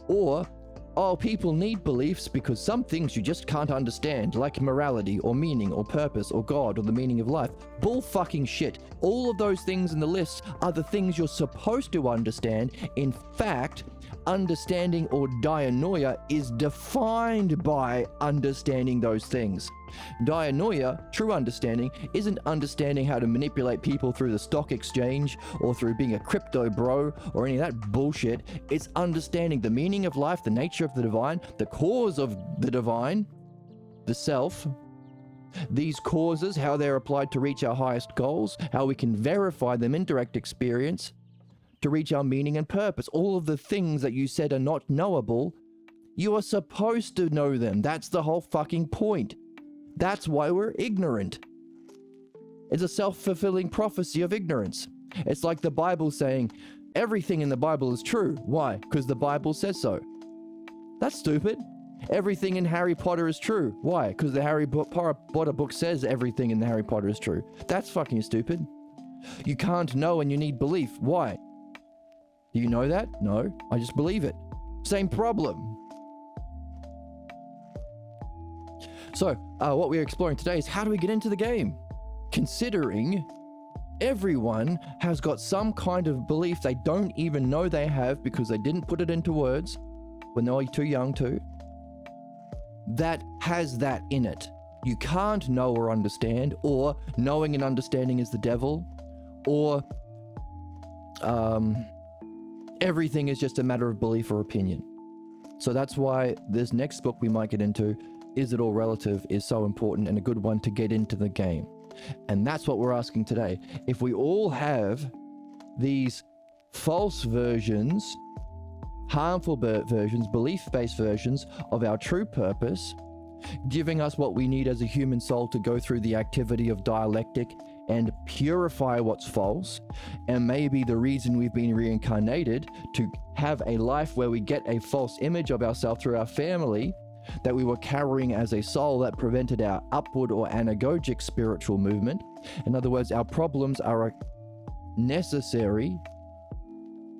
Or, oh, people need beliefs because some things you just can't understand, like morality or meaning or purpose or God or the meaning of life. Bull fucking shit. All of those things in the list are the things you're supposed to understand. In fact, understanding or dianoia is defined by understanding those things. Dianoia, true understanding, isn't understanding how to manipulate people through the stock exchange or through being a crypto bro or any of that bullshit. It's understanding the meaning of life, the nature of the divine, the cause of the divine, the self, these causes, how they're applied to reach our highest goals, how we can verify them in direct experience to reach our meaning and purpose. All of the things that you said are not knowable, you are supposed to know them. That's the whole fucking point. That's why we're ignorant. It's a self-fulfilling prophecy of ignorance. It's like the Bible saying, everything in the Bible is true. Why? Because the Bible says so. That's stupid. Everything in Harry Potter is true. Why? Because the Harry Potter book says everything in the Harry Potter is true. That's fucking stupid. You can't know and you need belief. Why? Do you know that? No, I just believe it. Same problem. So, what we're exploring today is how do we get into the game? Considering everyone has got some kind of belief they don't even know they have because they didn't put it into words when they were too young to, that has that in it. You can't know or understand, or knowing and understanding is the devil, or everything is just a matter of belief or opinion. So that's why this next book we might get into, Is It All Relative, is so important and a good one to get into the game. And that's what we're asking today. If we all have these false versions, harmful versions, belief-based versions of our true purpose, giving us what we need as a human soul to go through the activity of dialectic and purify what's false, and maybe the reason we've been reincarnated to have a life where we get a false image of ourselves through our family that we were carrying as a soul that prevented our upward or anagogic spiritual movement. In other words, our problems are necessary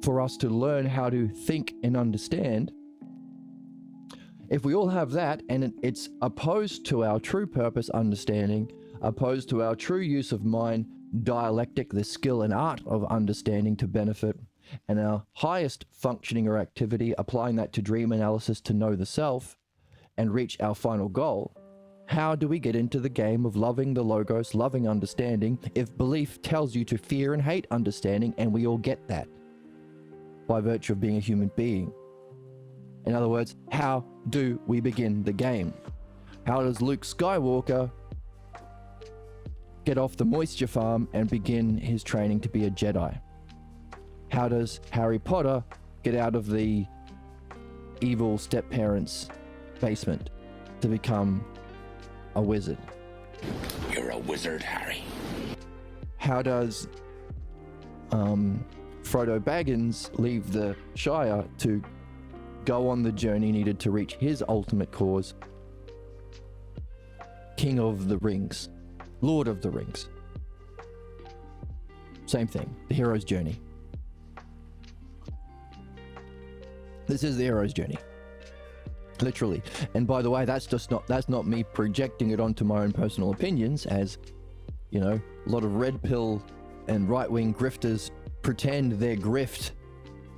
for us to learn how to think and understand. If we all have that, and it's opposed to our true purpose understanding, opposed to our true use of mind, dialectic, the skill and art of understanding to benefit, and our highest functioning or activity, applying that to dream analysis to know the self and reach our final goal, how do we get into the game of loving the logos, loving understanding, if belief tells you to fear and hate understanding, and we all get that by virtue of being a human being? In other words, how do we begin the game? How does Luke Skywalker get off the moisture farm and begin his training to be a Jedi? How does Harry Potter get out of the evil step-parents' basement to become a wizard? You're a wizard, Harry. How does Frodo Baggins leave the Shire to go on the journey needed to reach his ultimate cause? King of the Rings, Lord of the Rings. Same thing, the hero's journey. This is the hero's journey. Literally. And by the way, that's not me projecting it onto my own personal opinions, as, you know, a lot of red pill and right-wing grifters pretend their grift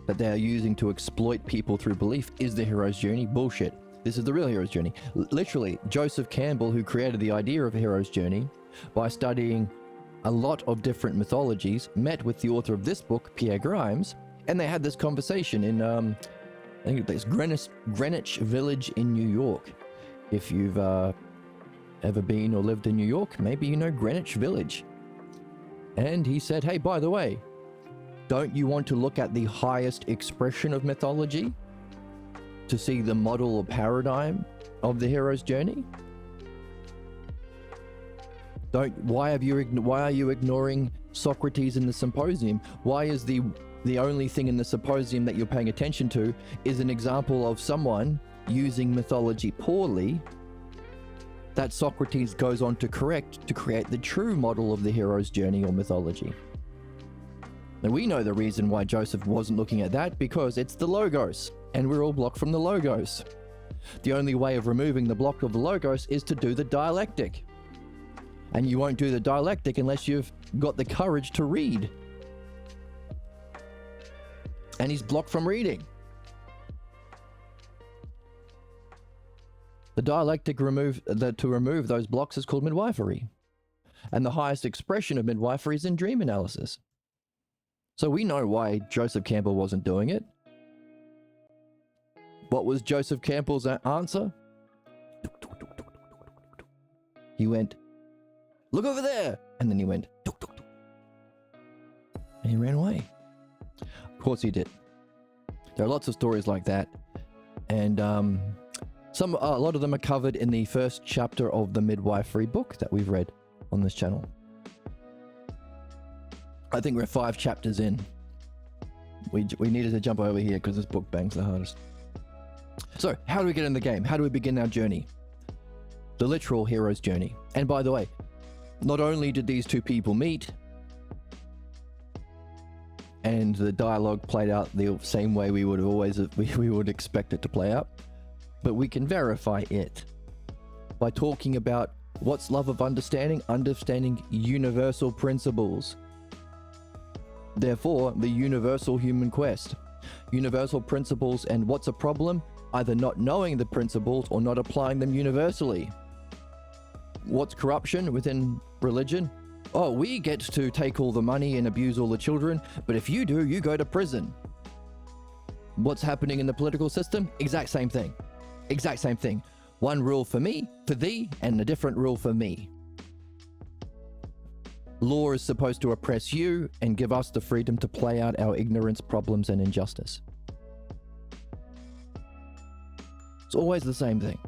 that they are using to exploit people through belief is the hero's journey. Bullshit. This is the real hero's journey. Literally, Joseph Campbell, who created the idea of a hero's journey by studying a lot of different mythologies, met with the author of this book, Pierre Grimes, and they had this conversation in I think it's Greenwich Village in New York. If you've ever been or lived in New York, maybe you know Greenwich Village. And he said, hey, by the way, don't you want to look at the highest expression of mythology? to see the model or paradigm of the hero's journey? Why are you ignoring Socrates in the symposium? Why is the only thing in the symposium that you're paying attention to is an example of someone using mythology poorly that Socrates goes on to correct to create the true model of the hero's journey or mythology? Now we know the reason why Joseph wasn't looking at that, because it's the logos, and we're all blocked from the logos. The only way of removing the block of the logos is to do the dialectic. And you won't do the dialectic unless you've got the courage to read. And he's blocked from reading. The dialectic to remove those blocks is called midwifery. And the highest expression of midwifery is in dream analysis. So we know why Joseph Campbell wasn't doing it. What was Joseph Campbell's answer? He went, "Look over there!" And then he went, "Tuk, tuk, tuk." And he ran away. Of course he did. There are lots of stories like that. And a lot of them are covered in the first chapter of the midwifery book that we've read on this channel. I think we're 5 chapters in. We needed to jump over here because this book bangs the hardest. So, how do we get in the game? How do we begin our journey? The literal hero's journey. And by the way, not only did these two people meet, and the dialogue played out the same way we would expect it to play out, but we can verify it by talking about what's love of understanding, understanding universal principles. Therefore, the universal human quest. Universal principles, and what's a problem? Either not knowing the principles or not applying them universally. What's corruption within religion? Oh, we get to take all the money and abuse all the children, but if you do, you go to prison. What's happening in the political system? Exact same thing. Exact same thing. One rule for me, for thee, and a different rule for me. Law is supposed to oppress you and give us the freedom to play out our ignorance, problems, and injustice. It's always the same thing.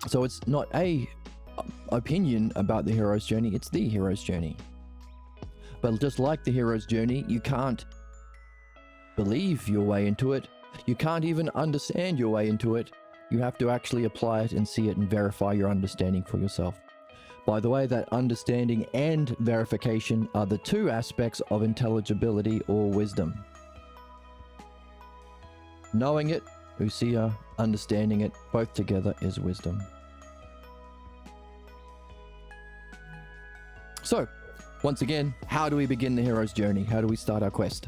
So it's not a opinion about the hero's journey, it's the hero's journey. But just like the hero's journey, you can't believe your way into it. You can't even understand your way into it. You have to actually apply it and see it and verify your understanding for yourself. By the way, that understanding and verification are the 2 aspects of intelligibility or wisdom. Knowing it, ousia, understanding it, both together is wisdom. So, once again, how do we begin the hero's journey? How do we start our quest?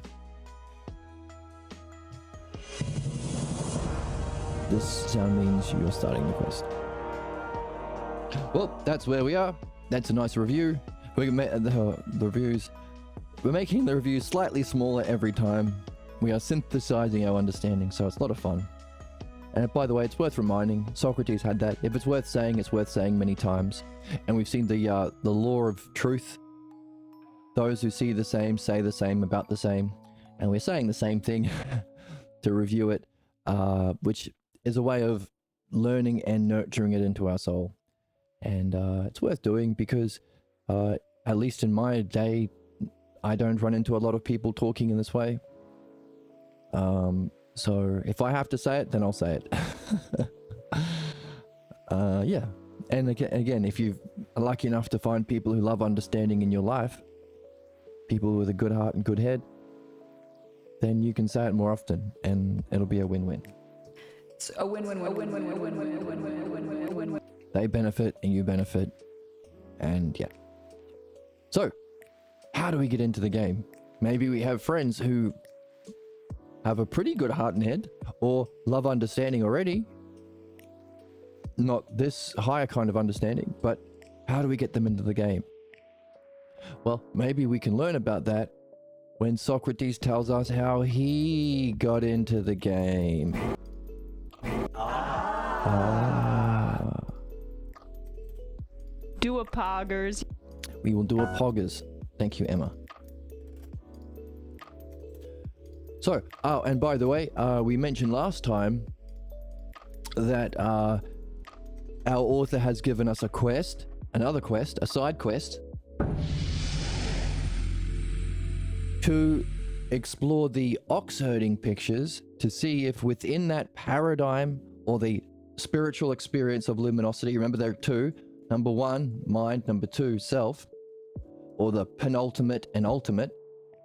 This sound means you're starting the quest. Well, that's where we are. That's a nice review. We're making the reviews slightly smaller every time. We are synthesizing our understanding, so it's a lot of fun. And by the way, it's worth reminding, Socrates had that. If it's worth saying many times. And we've seen the law of truth. Those who see the same say the same about the same. And we're saying the same thing to review it, which is a way of learning and nurturing it into our soul. And it's worth doing because, at least in my day, I don't run into a lot of people talking in this way. So if I have to say it, then I'll say it. Yeah. And again, if you're lucky enough to find people who love understanding in your life, people with a good heart and good head, then you can say it more often and it'll be a win-win. It's a win-win-win-win-win-win-win-win-win-win-win-win. They benefit and you benefit, and yeah. So, how do we get into the game? Maybe we have friends who have a pretty good heart and head, or love understanding already. Not this higher kind of understanding, but how do we get them into the game? Well, maybe we can learn about that when Socrates tells us how he got into the game. Do a poggers. We will do a poggers. Thank you, Emma. So, oh, and by the way, we mentioned last time that our author has given us a quest, a side quest, to explore the ox-herding pictures to see if within that paradigm or the spiritual experience of luminosity, remember there are two, number one, mind, number two, self, or the penultimate and ultimate.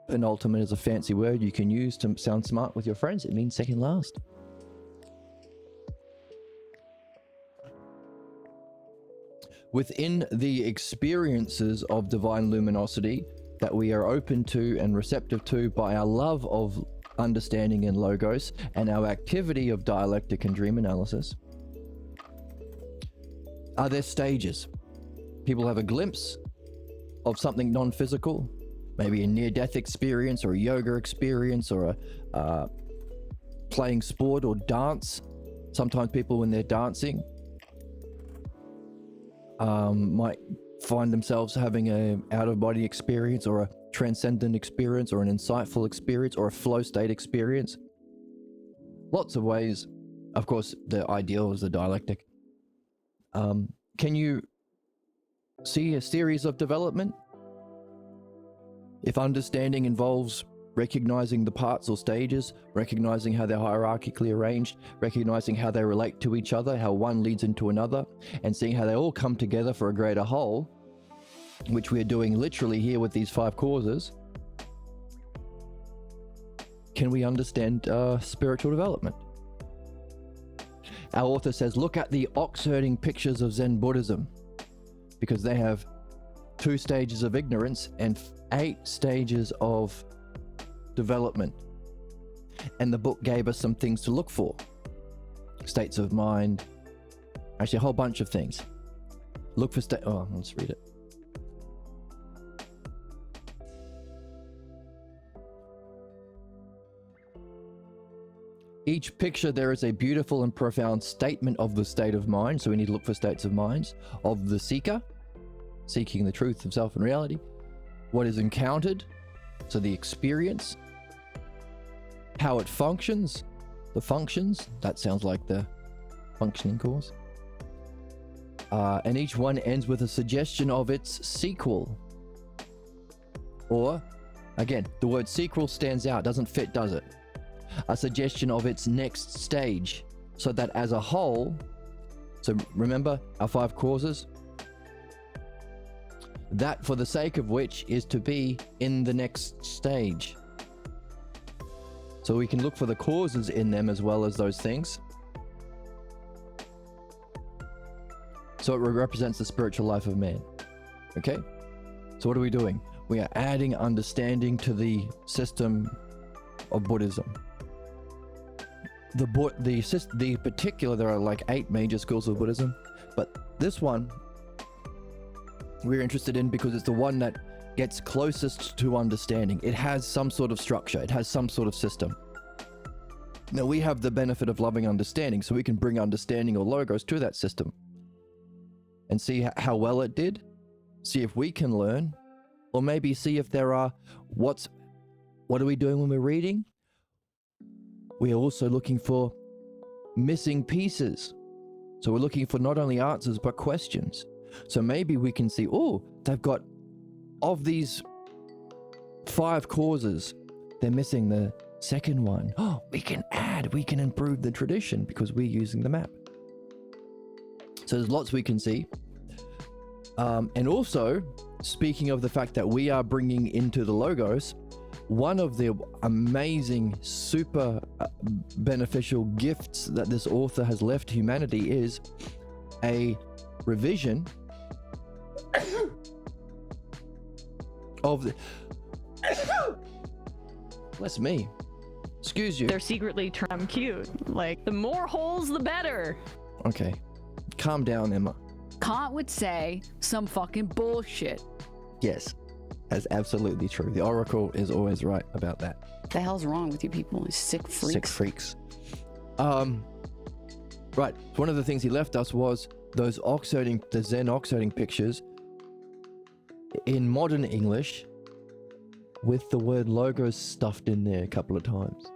Penultimate is a fancy word you can use to sound smart with your friends. It means second last. Within the experiences of divine luminosity that we are open to and receptive to by our love of understanding and logos and our activity of dialectic and dream analysis, are there stages? People have a glimpse of something non-physical, maybe a near-death experience or a yoga experience or a playing sport or dance. Sometimes people, when they're dancing, might find themselves having a out-of-body experience or a transcendent experience or an insightful experience or a flow state experience. Lots of ways. Of course, the ideal is the dialectic. Can you see a series of development? If understanding involves recognizing the parts or stages, recognizing how they're hierarchically arranged, recognizing how they relate to each other, how one leads into another, and seeing how they all come together for a greater whole, which we are doing literally here with these 5 causes, can we understand spiritual development? Our author says, look at the ox-herding pictures of Zen Buddhism, because they have 2 stages of ignorance and 8 stages of development. And the book gave us some things to look for. States of mind, actually a whole bunch of things. Look for let's read it. Each picture there is a beautiful and profound statement of the state of mind, so we need to look for states of minds, of the seeker, seeking the truth of self and reality, what is encountered, so the experience, how it functions, the functions, that sounds like the functioning cause, and each one ends with a suggestion of its sequel. Or, again, the word sequel stands out, doesn't fit, does it? A suggestion of its next stage, so that as a whole, so remember our 5 causes, that for the sake of which is to be in the next stage. So we can look for the causes in them as well as those things. So it represents the spiritual life of man. Okay? So what are we doing? We are adding understanding to the system of Buddhism. The particular, there are like 8 major schools of Buddhism, but this one we're interested in because it's the one that gets closest to understanding. It has some sort of structure. It has some sort of system. Now we have the benefit of loving understanding, so we can bring understanding or logos to that system and see how well it did, see if we can learn, or maybe see if there are, what are we doing when we're reading? We are also looking for missing pieces. So we're looking for not only answers, but questions. So maybe we can see, they've got, of these 5 causes, they're missing the second one. We can improve the tradition because we're using the map. So there's lots we can see. And also, speaking of the fact that we are bringing into the logos, one of the amazing, super beneficial gifts that this author has left humanity is a revision of the bless me, excuse you, They're secretly I'm cute. Like, the more holes, the better. okay, calm down, Emma. Kant would say some fucking bullshit. Yes, that's absolutely true. The oracle is always right about that. What the hell's wrong with you people? You sick freaks. Sick freaks. Right, one of the things he left us was those the Zen ox-herding pictures. In modern English, with the word logos stuffed in there a couple of times.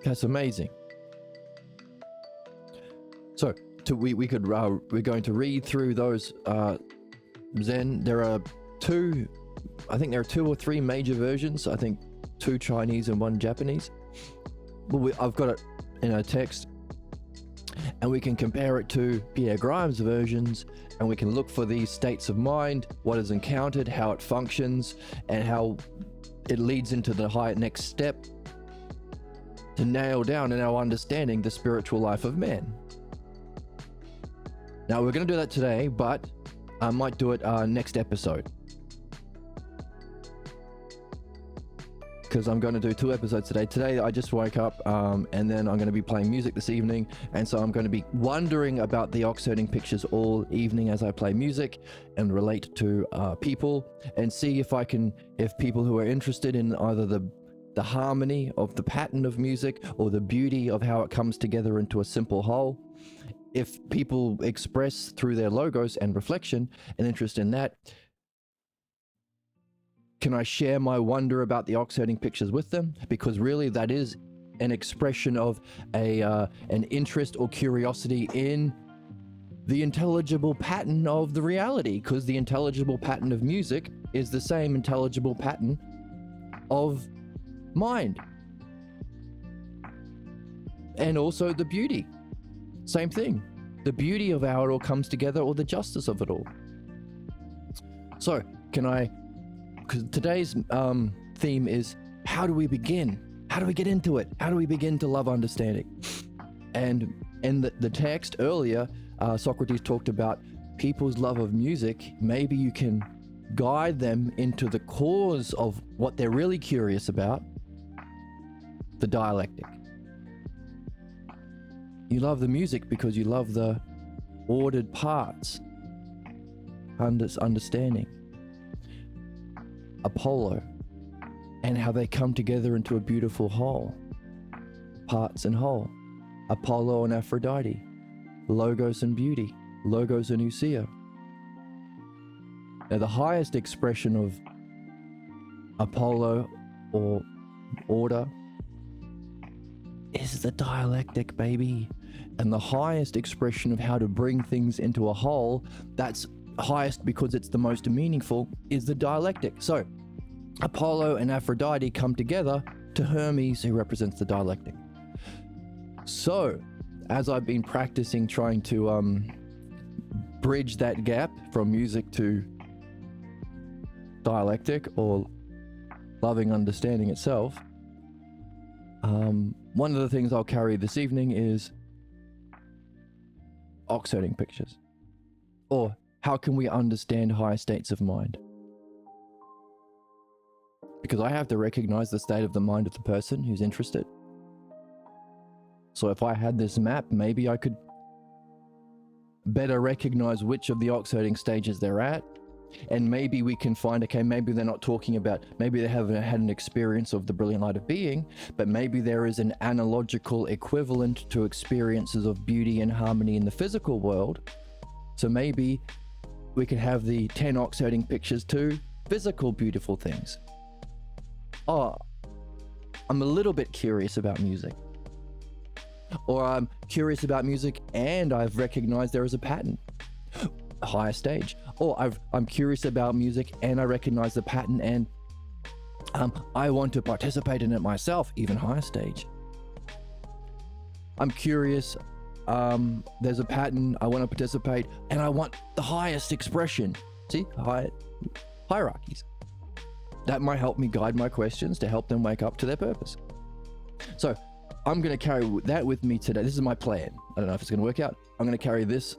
That's amazing. So we're going to read through those Zen. There are two or three major versions. I think 2 Chinese and 1 Japanese. But I've got it in a text, and we can compare it to Pierre Grimes' versions, and we can look for these states of mind, what is encountered, how it functions, and how it leads into the next step to nail down in our understanding the spiritual life of man. Now, we're going to do that today, but I might do it next episode, because I'm going to do 2 episodes today. Today, I just woke up, and then I'm going to be playing music this evening, and so I'm going to be wondering about the oxherding pictures all evening as I play music and relate to people, and see if people who are interested in either the harmony of the pattern of music or the beauty of how it comes together into a simple whole. If people express through their logos and reflection an interest in that, can I share my wonder about the oxherding pictures with them? Because really that is an expression of an interest or curiosity in the intelligible pattern of the reality, because the intelligible pattern of music is the same intelligible pattern of mind. And also the beauty. Same thing. The beauty of how it all comes together, or the justice of it all. So, because today's theme is, how do we begin? How do we get into it? How do we begin to love understanding? And in the text earlier, Socrates talked about people's love of music. Maybe you can guide them into the cause of what they're really curious about, the dialectic. You love the music because you love the ordered parts, understanding Apollo and how they come together into a beautiful whole, parts and whole, Apollo and Aphrodite, logos and beauty, logos and ousia. Now, the highest expression of Apollo or order is the dialectic, baby. And the highest expression of how to bring things into a whole, that's highest because it's the most meaningful, is the dialectic. So Apollo and Aphrodite come together to Hermes, who represents the dialectic. So as I've been practicing trying to bridge that gap from music to dialectic, or loving understanding itself, one of the things I'll carry this evening is oxherding pictures, or how can we understand higher states of mind? Because I have to recognize the state of the mind of the person who's interested. So if I had this map, maybe I could better recognize which of the oxherding stages they're at, and maybe we can find, okay, maybe they're not talking about, maybe they haven't had an experience of the brilliant light of being, but maybe there is an analogical equivalent to experiences of beauty and harmony in the physical world. So maybe we could have the 10 oxherding pictures to physical beautiful things. Oh, I'm a little bit curious about music. Or I'm curious about music and I've recognized there is a pattern, a higher stage. Or I'm curious about music and I recognize the pattern, and I want to participate in it myself, even higher stage. I'm curious, there's a pattern, I want to participate, and I want the highest expression. See, hierarchies. That might help me guide my questions to help them wake up to their purpose. So I'm going to carry that with me today. This is my plan. I don't know if it's going to work out. I'm going to carry this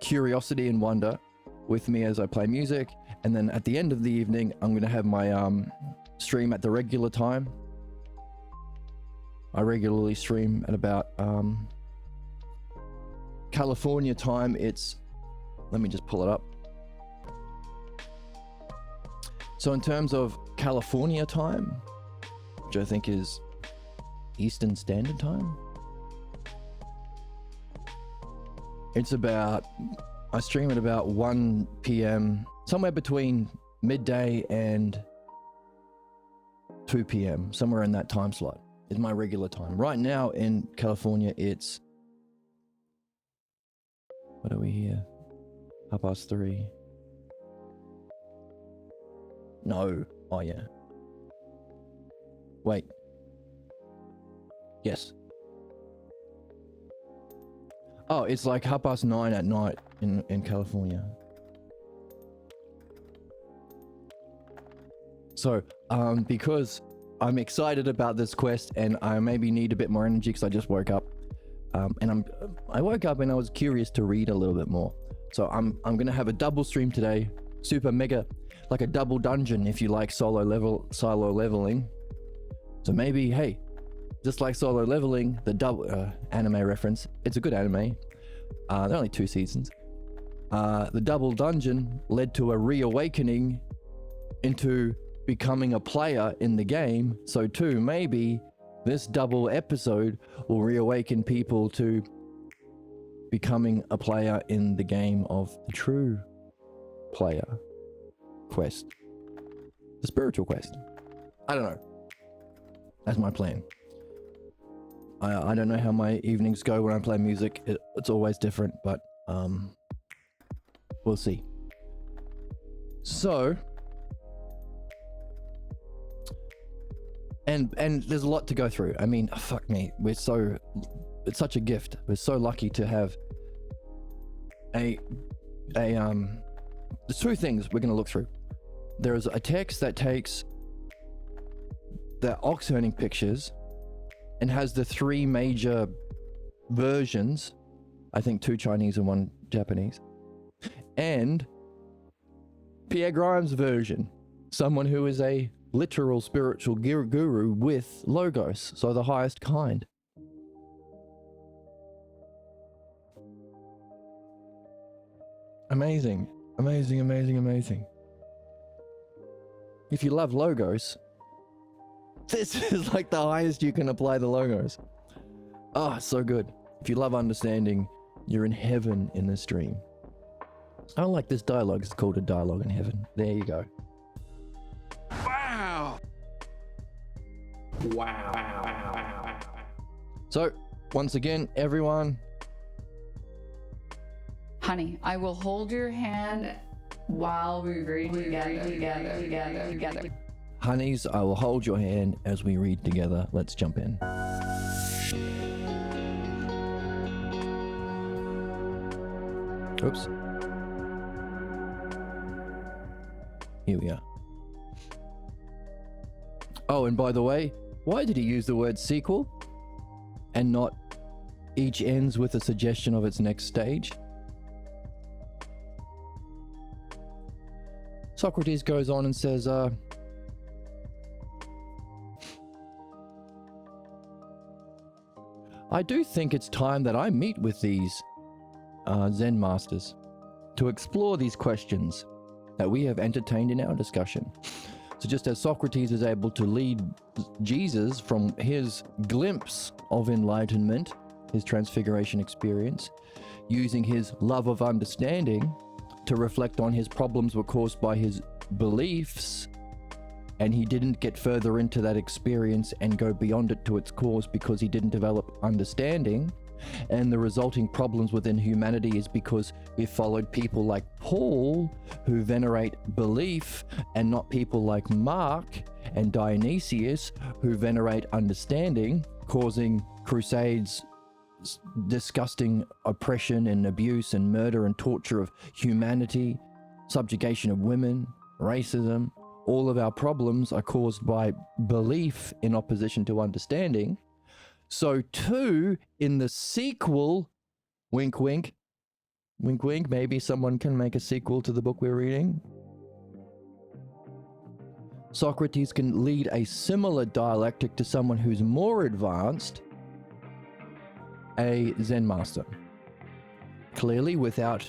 curiosity and wonder with me as I play music, and then at the end of the evening I'm going to have my stream at the regular time. I regularly stream at about California time. It's, let me just pull it up. So in terms of California time, which I think is Eastern Standard Time, it's about, I stream at about 1 p.m, somewhere between midday and 2 p.m. somewhere in that time slot is my regular time. Right now in California, it's, what are we here? 3:30. No. Oh yeah. Wait. Yes. Oh, it's like 9:30 at night in California. So, because I'm excited about this quest and I maybe need a bit more energy because I just woke up, and I woke up and I was curious to read a little bit more. So I'm gonna have a double stream today, super mega, like a double dungeon if you like solo leveling. So maybe, hey, just like solo leveling, the double anime reference. It's a good anime. There are only 2 seasons. The double dungeon led to a reawakening into becoming a player in the game. So too, maybe this double episode will reawaken people to becoming a player in the game of the true player quest, the spiritual quest. I don't know. That's my plan. I don't know how my evenings go when I play music. It's always different, but we'll see. So, and there's a lot to go through. I mean, fuck me. It's such a gift. We're so lucky to have there's 2 things we're going to look through. There's a text that takes the ox herding pictures and has the 3 major versions, I think 2 Chinese and 1 Japanese, and Pierre Grimes' version, someone who is a literal spiritual guru with logos, so the highest kind. Amazing, amazing, amazing, amazing. If you love logos, this is like the highest you can apply the logos. Oh, so good. If you love understanding, you're in heaven in this dream. I don't like this dialogue. It's called a dialogue in heaven. There you go. Wow. Wow. So, once again, everyone. Honey, I will hold your hand while we read together. Honeys, I will hold your hand as we read together. Let's jump in. Oops. Here we are. Oh, and by the way, why did he use the word sequel and not each ends with a suggestion of its next stage? Socrates goes on and says, I do think it's time that I meet with these Zen masters to explore these questions that we have entertained in our discussion. So just as Socrates is able to lead Jesus from his glimpse of enlightenment, his transfiguration experience, using his love of understanding to reflect on his problems were caused by his beliefs, and he didn't get further into that experience and go beyond it to its cause because he didn't develop understanding, and the resulting problems within humanity is because we followed people like Paul who venerate belief, and not people like Mark and Dionysius who venerate understanding, causing crusades, disgusting oppression and abuse and murder and torture of humanity, subjugation of women, racism. All of our problems are caused by belief in opposition to understanding. So too, in the sequel, wink wink, wink wink, maybe someone can make a sequel to the book we're reading. Socrates can lead a similar dialectic to someone who's more advanced, a Zen master. Clearly without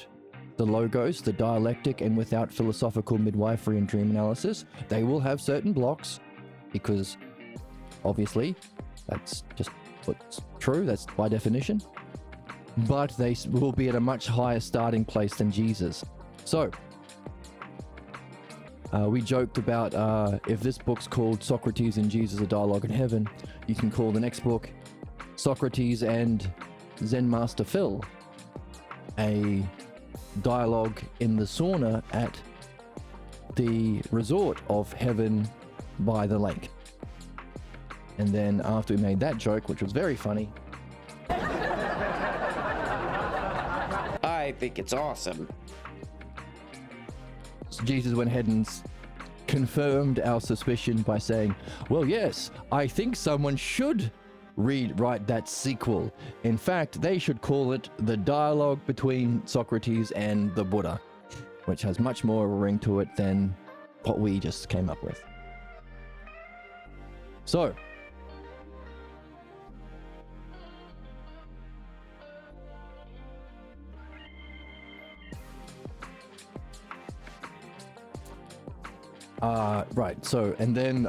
the logos, the dialectic, and without philosophical midwifery and dream analysis, they will have certain blocks because obviously that's just what's true, that's by definition, but they will be at a much higher starting place than Jesus. So We joked about if this book's called Socrates and Jesus, a Dialogue in Heaven, you can call the next book Socrates and Zen Master Phil, a dialogue in the sauna at the resort of Heaven by the Lake. And then after we made that joke, which was very funny, I think it's awesome. Jesus went ahead and confirmed our suspicion by saying, well, yes, I think someone should write that sequel. In fact, they should call it The Dialogue Between Socrates and the Buddha, which has much more of a ring to it than what we just came up with. So, right, so, and then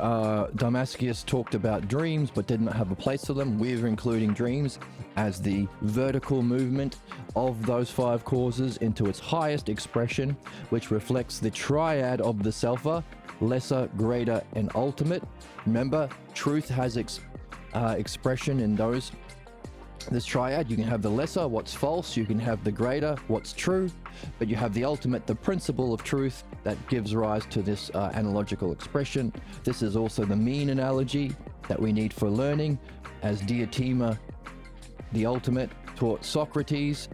Damascus talked about dreams but didn't have a place for them. We're including dreams as the vertical movement of those 5 causes into its highest expression, which reflects the triad of the selfer: lesser, greater, and ultimate. Remember, truth has expression in this triad. You can have the lesser, what's false; you can have the greater, what's true; but you have the ultimate, the principle of truth, that gives rise to this analogical expression. This is also the mean analogy that we need for learning, as Diotima, the ultimate, taught Socrates,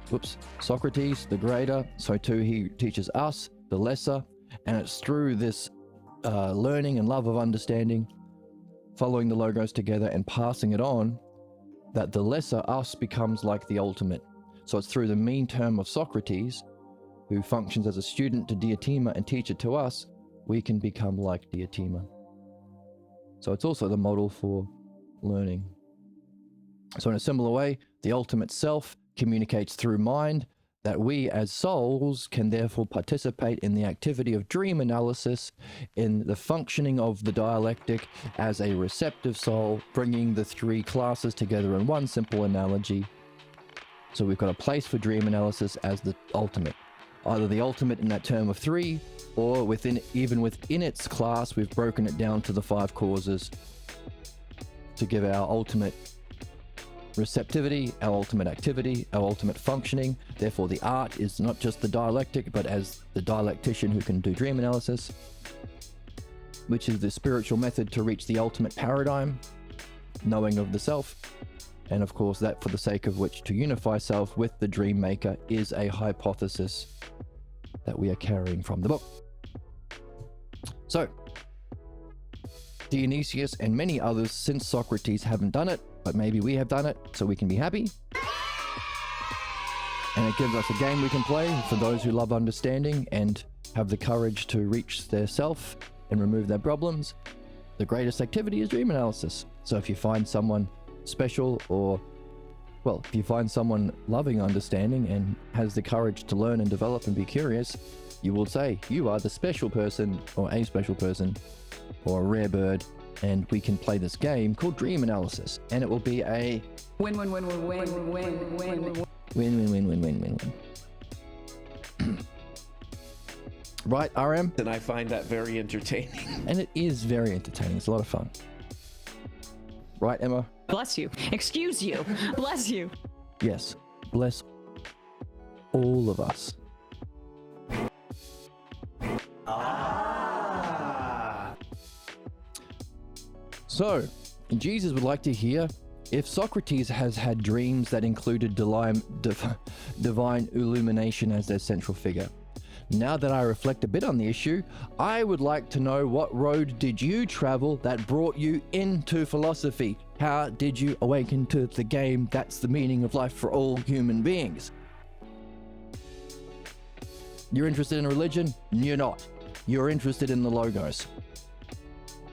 the greater, so too he teaches us, the lesser. And it's through this learning and love of understanding, following the logos together and passing it on, that the lesser us becomes like the ultimate. So it's through the mean term of Socrates, who functions as a student to Diotima and teacher to us, we can become like Diotima. So it's also the model for learning. So in a similar way, the ultimate self communicates through mind, that we as souls can therefore participate in the activity of dream analysis, in the functioning of the dialectic as a receptive soul, bringing the 3 classes together in one simple analogy. So we've got a place for dream analysis as the ultimate. Either the ultimate in that term of 3, or even within its class, we've broken it down to the 5 causes to give our ultimate receptivity, our ultimate activity, our ultimate functioning. Therefore, the art is not just the dialectic, but as the dialectician who can do dream analysis, which is the spiritual method to reach the ultimate paradigm, knowing of the self. And of course, that for the sake of which to unify self with the dream maker is a hypothesis that we are carrying from the book. So, Dionysius and many others since Socrates haven't done it, but maybe we have done it, so we can be happy. And it gives us a game we can play for those who love understanding and have the courage to reach their self and remove their problems. The greatest activity is dream analysis. So if you find someone special, or, well, if you find someone loving understanding and has the courage to learn and develop and be curious, you will say, you are the special person, or a special person, or a rare bird, and we can play this game called Dream Analysis, and it will be a win. Right, RM? And I find that very entertaining. And it is very entertaining. It's a lot of fun. Right, Emma? Bless you. Excuse you. Bless you. Yes. Bless all of us. So, Jesus would like to hear if Socrates has had dreams that included divine illumination as their central figure. Now that I reflect a bit on the issue, I would like to know, what road did you travel that brought you into philosophy? How did you awaken to the game that's the meaning of life for all human beings? You're interested in religion? You're not. You're interested in the logos.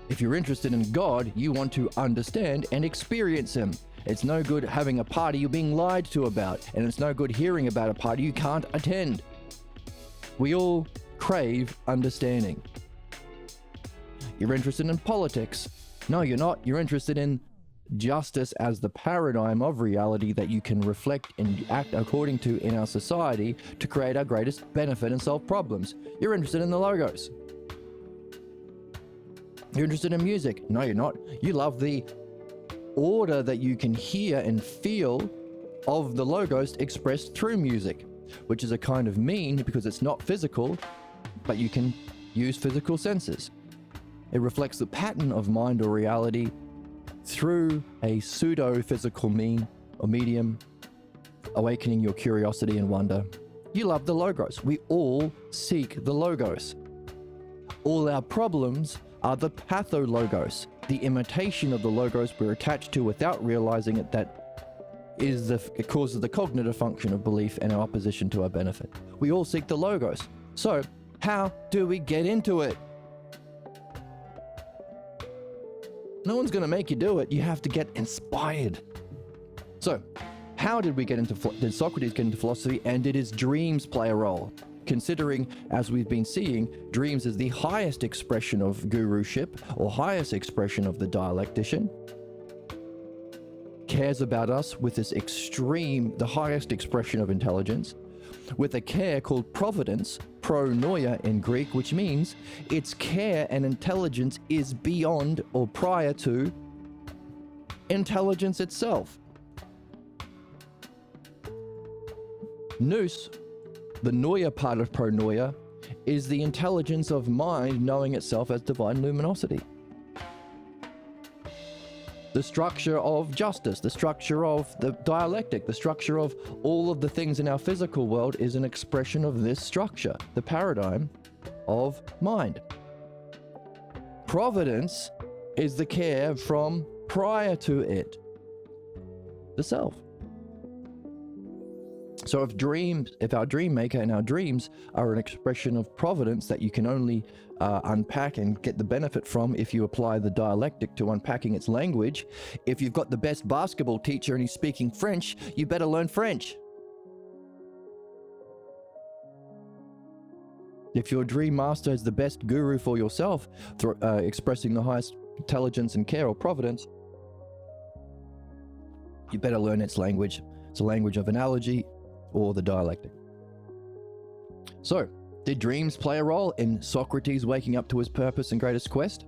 If you're interested in God, you want to understand and experience him. It's no good having a party you're being lied to about, and it's no good hearing about a party you can't attend. We all crave understanding. You're interested in politics. No, you're not. You're interested in justice as the paradigm of reality that you can reflect and act according to in our society to create our greatest benefit and solve problems. You're interested in the logos. You're interested in music? No, you're not. You love the order that you can hear and feel of the logos expressed through music, which is a kind of mean because it's not physical, but you can use physical senses. It reflects the pattern of mind or reality through a pseudo-physical mean or medium, awakening your curiosity and wonder. You love the logos. We all seek the logos. All our problems are the pathologos, the imitation of the logos we're attached to without realizing it, that is it causes the cognitive function of belief and our opposition to our benefit. We all seek the logos. So how do we get into it? No one's going to make you do it. You have to get inspired. So how did did Socrates get into philosophy, and did his dreams play a role? Considering, as we've been seeing, dreams is the highest expression of guruship, or highest expression of the dialectician, cares about us with this extreme, the highest expression of intelligence, with a care called providence, pronoia in Greek, which means its care and intelligence is beyond or prior to intelligence itself. Nous, the noia part of pronoia, is the intelligence of mind knowing itself as divine luminosity. The structure of justice, the structure of the dialectic, the structure of all of the things in our physical world is an expression of this structure, the paradigm of mind. Providence is the care from prior to it, the self. So if our dream maker and our dreams are an expression of providence that you can only unpack and get the benefit from if you apply the dialectic to unpacking its language, if you've got the best basketball teacher and he's speaking French, you better learn French. If your dream master is the best guru for yourself, expressing the highest intelligence and care or providence, you better learn its language. It's a language of analogy, or the dialectic. So, did dreams play a role in Socrates waking up to his purpose and greatest quest?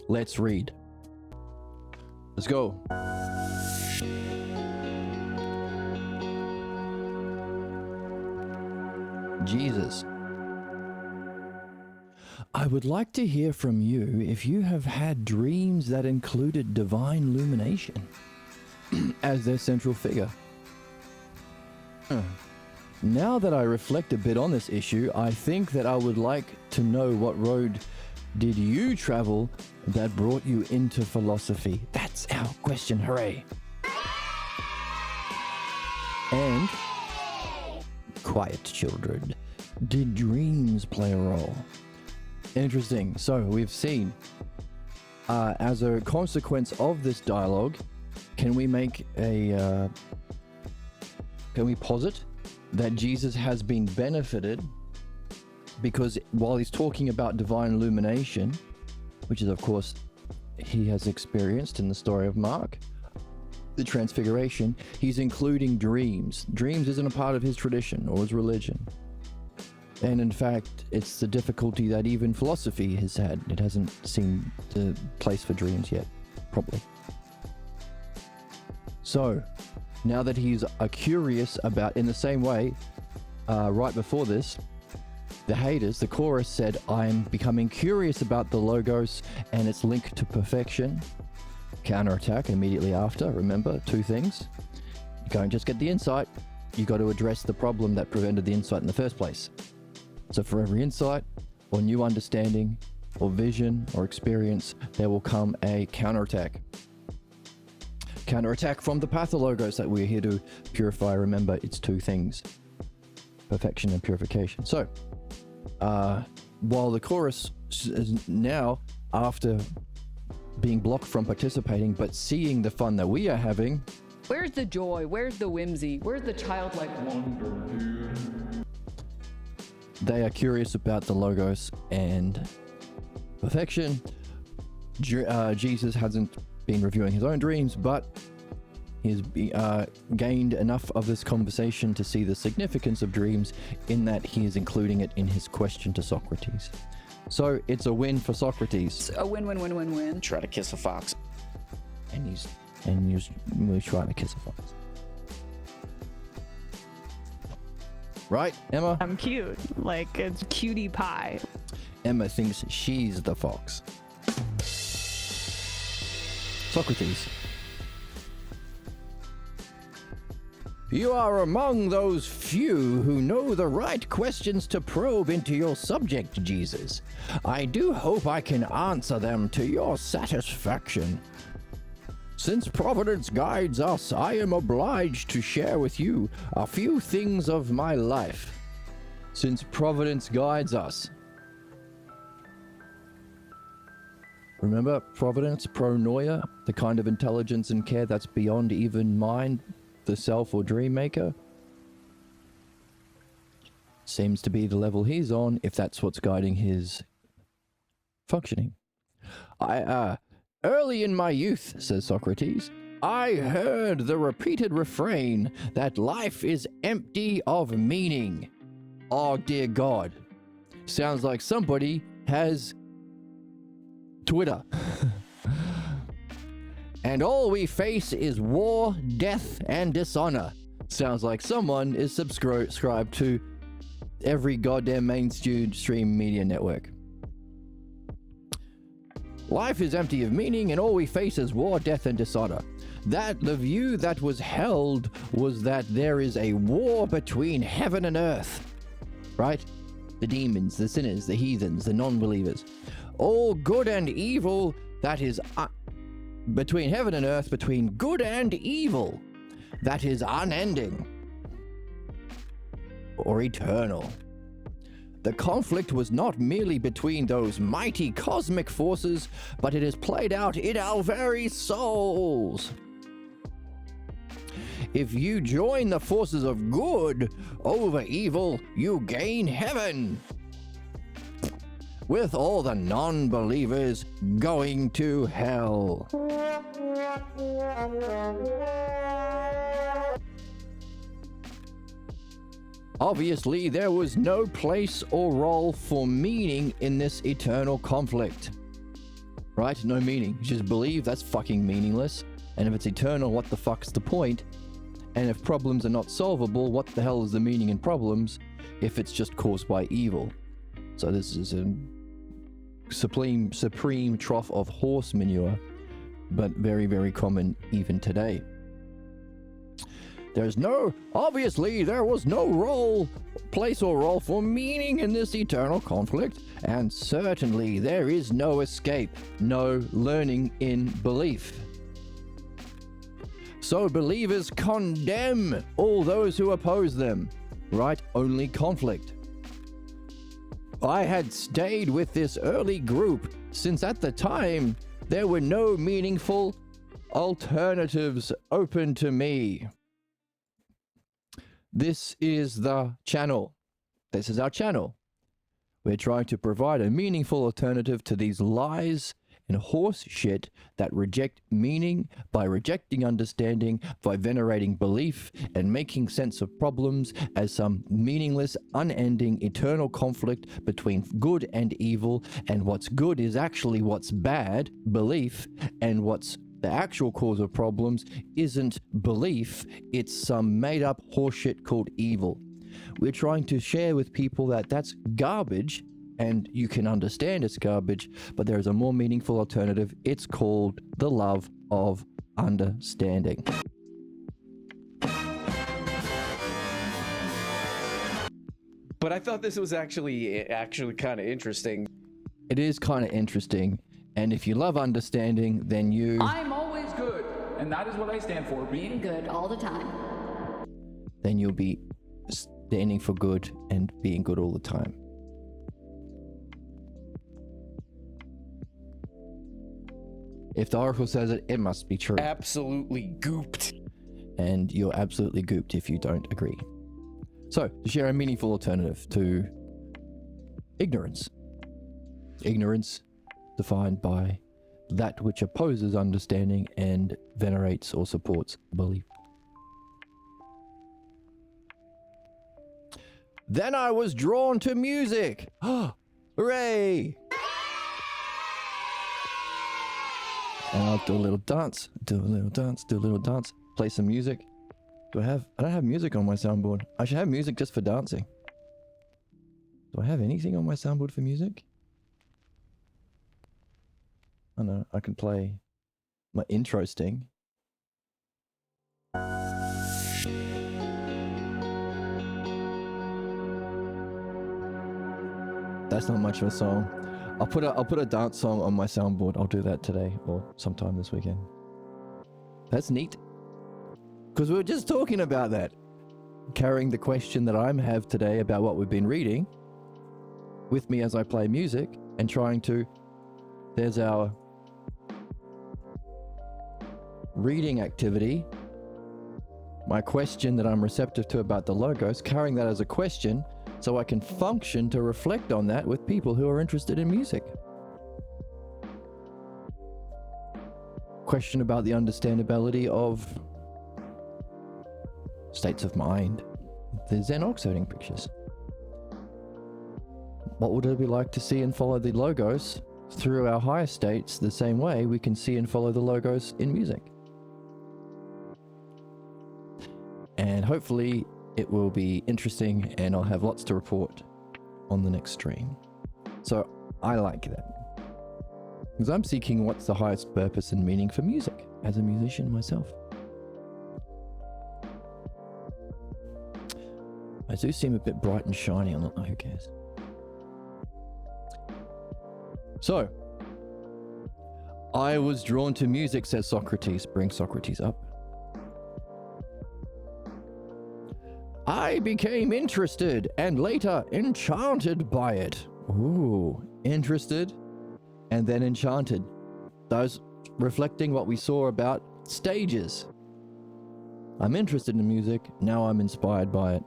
Let's read. Let's go. Jesus. I would like to hear from you if you have had dreams that included divine illumination as their central figure. Now that I reflect a bit on this issue, I think that I would like to know what road did you travel that brought you into philosophy? That's our question, hooray! And, quiet children, did dreams play a role? Interesting. So we've seen, as a consequence of this dialogue, can we posit that Jesus has been benefited because while he's talking about divine illumination, which is of course he has experienced in the story of Mark, the transfiguration, he's including dreams. Dreams isn't a part of his tradition or his religion. And in fact, it's the difficulty that even philosophy has had. It hasn't seen the place for dreams yet, probably. So, now that he's curious about, in the same way, right before this, the haters, the chorus said, I'm becoming curious about the logos and its link to perfection. Counterattack immediately after, remember, two things. You can't just get the insight, you got to address the problem that prevented the insight in the first place. So for every insight, or new understanding, or vision, or experience, there will come a counterattack. Counterattack from the pathologos that we're here to purify. Remember, it's two things. Perfection and purification. So, while the chorus is now, after being blocked from participating, but seeing the fun that we are having... Where's the joy? Where's the whimsy? Where's the childlike wonder, dude? They are curious about the logos and perfection. Jesus hasn't been reviewing his own dreams, but He's gained enough of this conversation to see the significance of dreams in that he is including it in his question to Socrates. So it's a win for Socrates. A win. Try to kiss a fox. And he's trying to kiss a fox. Right, Emma? I'm cute. Like, it's cutie pie. Emma thinks she's the fox. Socrates. You are among those few who know the right questions to probe into your subject, Jesus. I do hope I can answer them to your satisfaction. Since Providence guides us, I am obliged to share with you a few things of my life. Since Providence guides us. Remember Providence, pronoia, the kind of intelligence and care that's beyond even mind, the self or dream maker? Seems to be the level he's on, if that's what's guiding his functioning. Early in my youth, says Socrates, I heard the repeated refrain that life is empty of meaning. Oh dear God. Sounds like somebody has Twitter. And all we face is war, death, and dishonor. Sounds like someone is subscribed to every goddamn mainstream media network. Life is empty of meaning, and all we face is war, death, and dishonor. That the view that was held was that there is a war between heaven and earth. Right? The demons, the sinners, the heathens, the non-believers. All good and evil, that is between heaven and earth, between good and evil, that is unending or eternal. The conflict was not merely between those mighty cosmic forces, but it is played out in our very souls. If you join the forces of good over evil, you gain heaven, with all the non-believers going to hell. Obviously, there was no place or role for meaning in this eternal conflict. Right? No meaning. You just believe that's fucking meaningless. And if it's eternal, what the fuck's the point? And if problems are not solvable, what the hell is the meaning in problems if it's just caused by evil? So this is a supreme trough of horse manure, but very, very common even today. Obviously, there was no place or role for meaning in this eternal conflict, and certainly there is no escape, no learning in belief. So believers condemn all those who oppose them, right? Only conflict. I had stayed with this early group since at the time there were no meaningful alternatives open to me. This is the channel. This is our channel. We're trying to provide a meaningful alternative to these lies and horse shit that reject meaning by rejecting understanding, by venerating belief and making sense of problems as some meaningless, unending, eternal conflict between good and evil, and what's good is actually what's bad, belief, and what's the actual cause of problems isn't belief, it's some made-up horseshit called evil. We're trying to share with people that that's garbage, and you can understand it's garbage, but there is a more meaningful alternative. It's called the love of understanding. But I thought this was actually kind of interesting. It is kind of interesting, and if you love understanding, then you... I'm always good, and that is what I stand for, being Good all the time. Then you'll be standing for good and being good all the time. If the oracle says it, it must be true. Absolutely gooped. And you're absolutely gooped if you don't agree. So, to share a meaningful alternative to ignorance. Ignorance defined by that which opposes understanding and venerates or supports belief. Then I was drawn to music. Hooray! And I'll do a little dance, play some music. I don't have music on my soundboard. I should have music just for dancing. Do I have anything on my soundboard for music? I know, I can play my intro sting. That's not much of a song. I'll put a dance song on my soundboard. I'll do that today or sometime this weekend. That's neat. Because we were just talking about that. Carrying the question that I have today about what we've been reading with me as I play music and trying to... There's our reading activity. My question that I'm receptive to about the logos, carrying that as a question so I can function to reflect on that with people who are interested in music. Question about the understandability of states of mind, the Zen oxiding pictures. What would it be like to see and follow the logos through our higher states the same way we can see and follow the logos in music? And hopefully it will be interesting and I'll have lots to report on the next stream. So I like that. Because I'm seeking what's the highest purpose and meaning for music as a musician myself. I do seem a bit bright and shiny on the... who cares? So, I was drawn to music, says Socrates. Bring Socrates up. I became interested and later enchanted by it. Ooh, interested and then enchanted. Those reflecting what we saw about stages. I'm interested in music, now I'm inspired by it.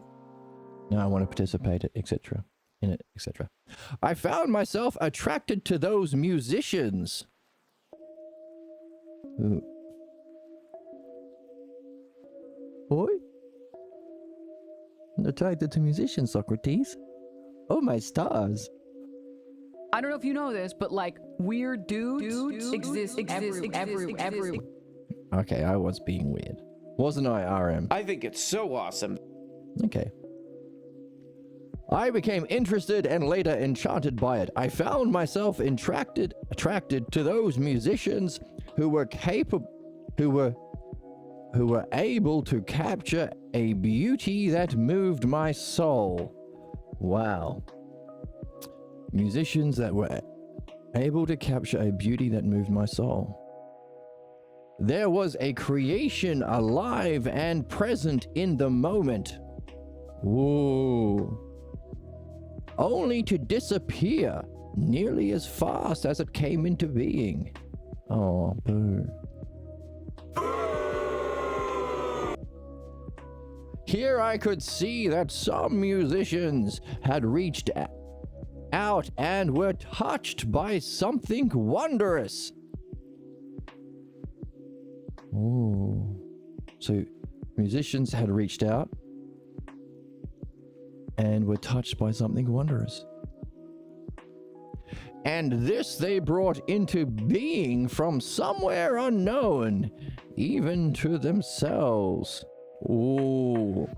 Now I want to participate in it, etc. I found myself attracted to those musicians. Ooh. Boy? Attracted to musicians, Socrates. Oh my stars. I don't know if you know this, but like weird dudes exist everywhere. Okay, I was being weird. Wasn't I, RM? I think it's so awesome. Okay. I became interested and later enchanted by it. I found myself attracted to those musicians who were able to capture a beauty that moved my soul. Wow. Musicians that were able to capture a beauty that moved my soul. There was a creation alive and present in the moment. Whoa. Only to disappear nearly as fast as it came into being. Oh, boo. Here I could see that some musicians had reached out and were touched by something wondrous. Oh, so musicians had reached out and were touched by something wondrous. And this they brought into being from somewhere unknown, even to themselves. Ooh.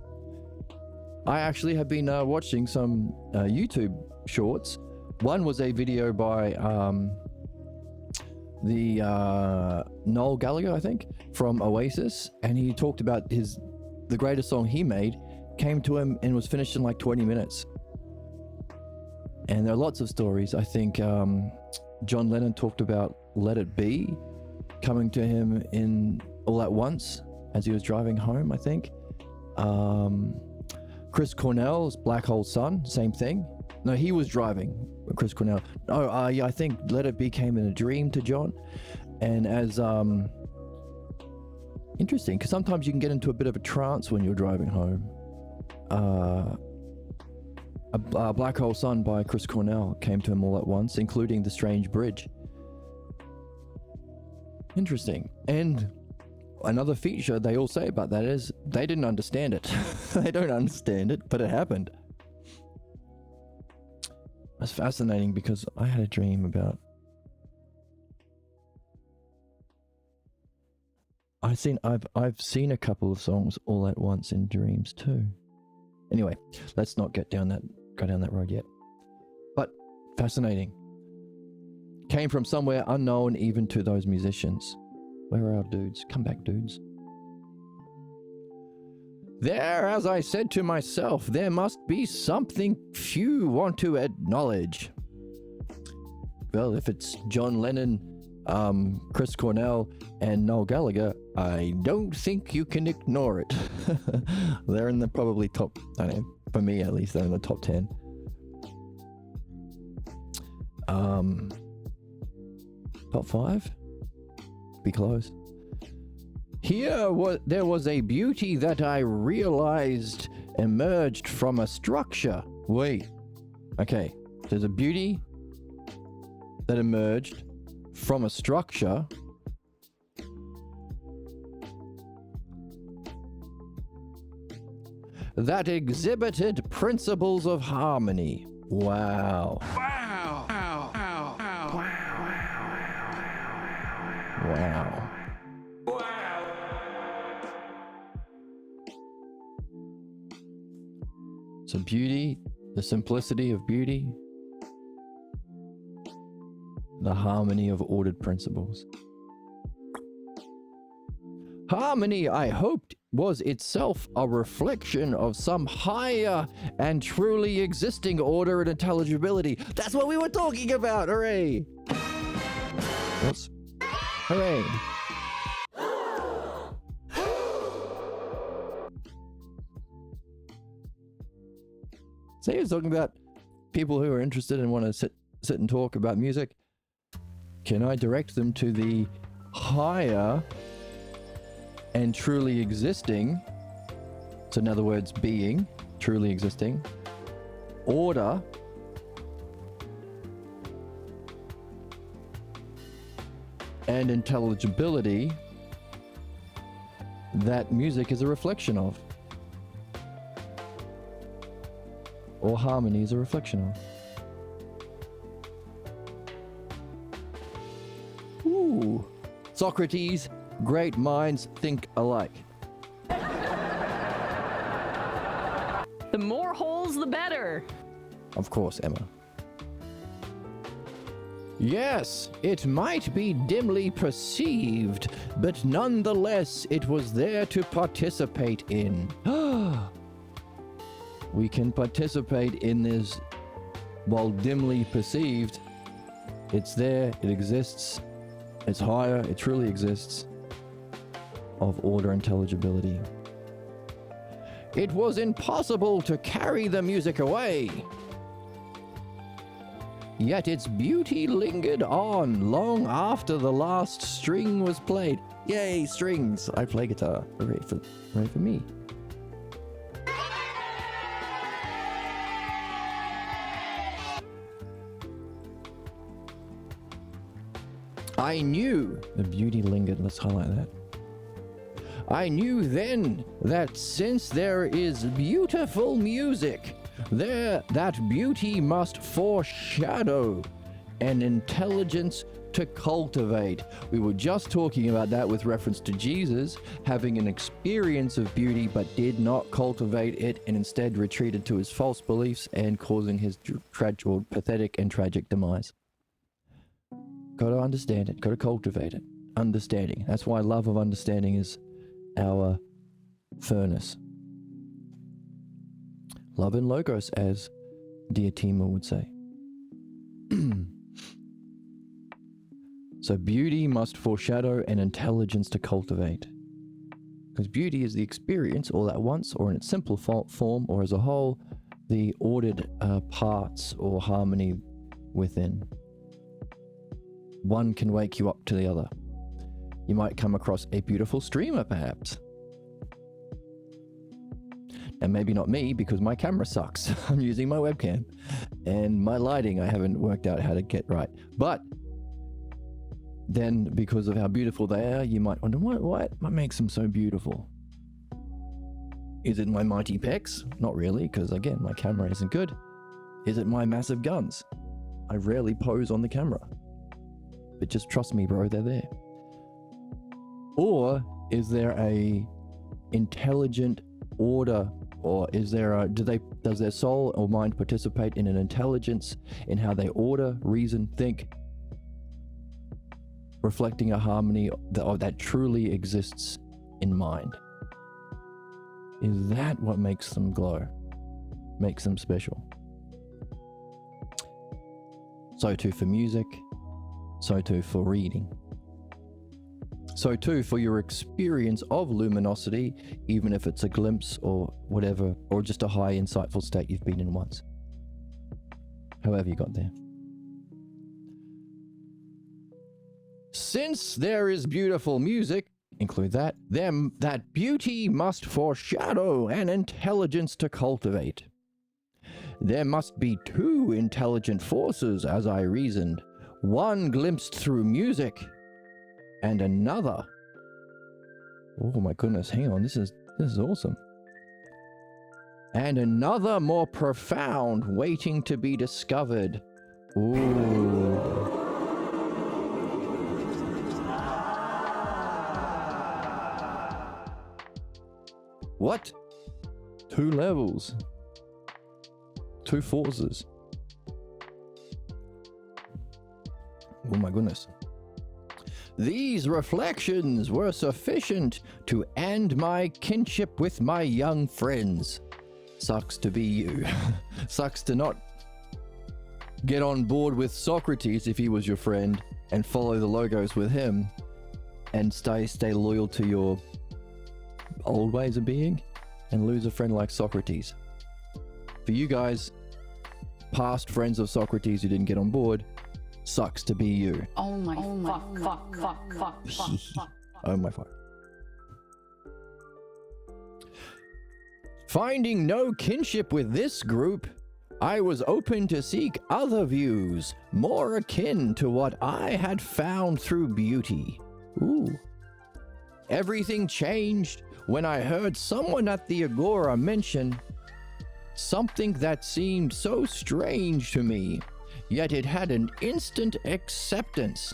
I actually have been watching some YouTube shorts. One was a video by Noel Gallagher, I think, from Oasis, and he talked about the greatest song he made came to him and was finished in like 20 minutes. And there are lots of stories. I think John Lennon talked about Let It Be coming to him in all at once as he was driving home, I think. Chris Cornell's Black Hole Sun, same thing. No, he was driving, Chris Cornell. Oh, yeah, I think Let It Be came in a dream to John. And as, interesting, because sometimes you can get into a bit of a trance when you're driving home. Black Hole Sun by Chris Cornell came to him all at once, including The Strange Bridge. Interesting. And another feature they all say about that is they didn't understand it. They don't understand it, but it happened. That's fascinating because I had a dream about... I've seen a couple of songs all at once in dreams too. Anyway, let's not go down that road yet. But fascinating. Came from somewhere unknown even to those musicians. Where are our dudes? Come back, dudes. There, as I said to myself, there must be something few want to acknowledge. Well, if it's John Lennon, Chris Cornell, and Noel Gallagher, I don't think you can ignore it. They're in the probably top, I don't know, for me at least, they're in the top 10. Top 5? Be close. There was a beauty that I realized emerged from a structure. Wait. Okay. There's a beauty that emerged from a structure that exhibited principles of harmony. Wow. Wow. Ow, ow, ow. Wow. So beauty, the simplicity of beauty, the harmony of ordered principles. Harmony, I hoped, was itself a reflection of some higher and truly existing order and intelligibility. That's what we were talking about! Hooray! Whoops. Hooray! So he was talking about people who are interested and want to sit and talk about music. Can I direct them to the higher and truly existing, so in other words, being, truly existing, order, and intelligibility that music is a reflection of? Or harmony is a reflection of. Ooh. Socrates, great minds think alike. The more holes, the better. Of course, Emma. Yes, it might be dimly perceived, but nonetheless it was there to participate in. We can participate in this while dimly perceived. It's there, it exists, it's higher, it truly exists, of order intelligibility. It was impossible to carry the music away. Yet its beauty lingered on long after the last string was played. Yay, strings! I play guitar. Hooray for me. I knew the beauty lingered. Let's highlight that. I knew then that since there is beautiful music, that beauty must foreshadow an intelligence to cultivate. We were just talking about that with reference to Jesus having an experience of beauty but did not cultivate it and instead retreated to his false beliefs and causing his pathetic and tragic demise. Got to understand it, got to cultivate it. Understanding. That's why love of understanding is our furnace. Love and logos, as Diotima would say. So beauty must foreshadow an intelligence to cultivate. Because beauty is the experience all at once, or in its simple form, or as a whole, the ordered parts or harmony within. One can wake you up to the other. You might come across a beautiful streamer, perhaps. And maybe not me, because my camera sucks. I'm using my webcam. And my lighting, I haven't worked out how to get right. But then because of how beautiful they are, you might wonder, what makes them so beautiful? Is it my mighty pecs? Not really, because again, my camera isn't good. Is it my massive guns? I rarely pose on the camera. But just trust me, bro, they're there. Or is there a intelligent order, or is there a, does their soul or mind participate in an intelligence in how they order, reason, think, reflecting a harmony that truly exists in mind? Is that what makes them glow, makes them special? So too for music, so too for reading, so too for your experience of luminosity, even if it's a glimpse or whatever, or just a high insightful state you've been in once. However you got there. Since there is beautiful music, include that, then that beauty must foreshadow an intelligence to cultivate. There must be two intelligent forces, as I reasoned, one glimpsed through music, and another. Oh my goodness, hang on, this is awesome. And another more profound, waiting to be discovered. Ooh. What? Two levels. Two forces. Oh my goodness. These reflections were sufficient to end my kinship with my young friends. Sucks to be you. Sucks to not get on board with Socrates if he was your friend and follow the logos with him and stay loyal to your old ways of being and lose a friend like Socrates. For you guys, past friends of Socrates who didn't get on board, sucks to be you. Oh my fuck. Oh my fuck. Finding no kinship with this group, I was open to seek other views, more akin to what I had found through beauty. Ooh. Everything changed when I heard someone at the Agora mention something that seemed so strange to me, yet it had an instant acceptance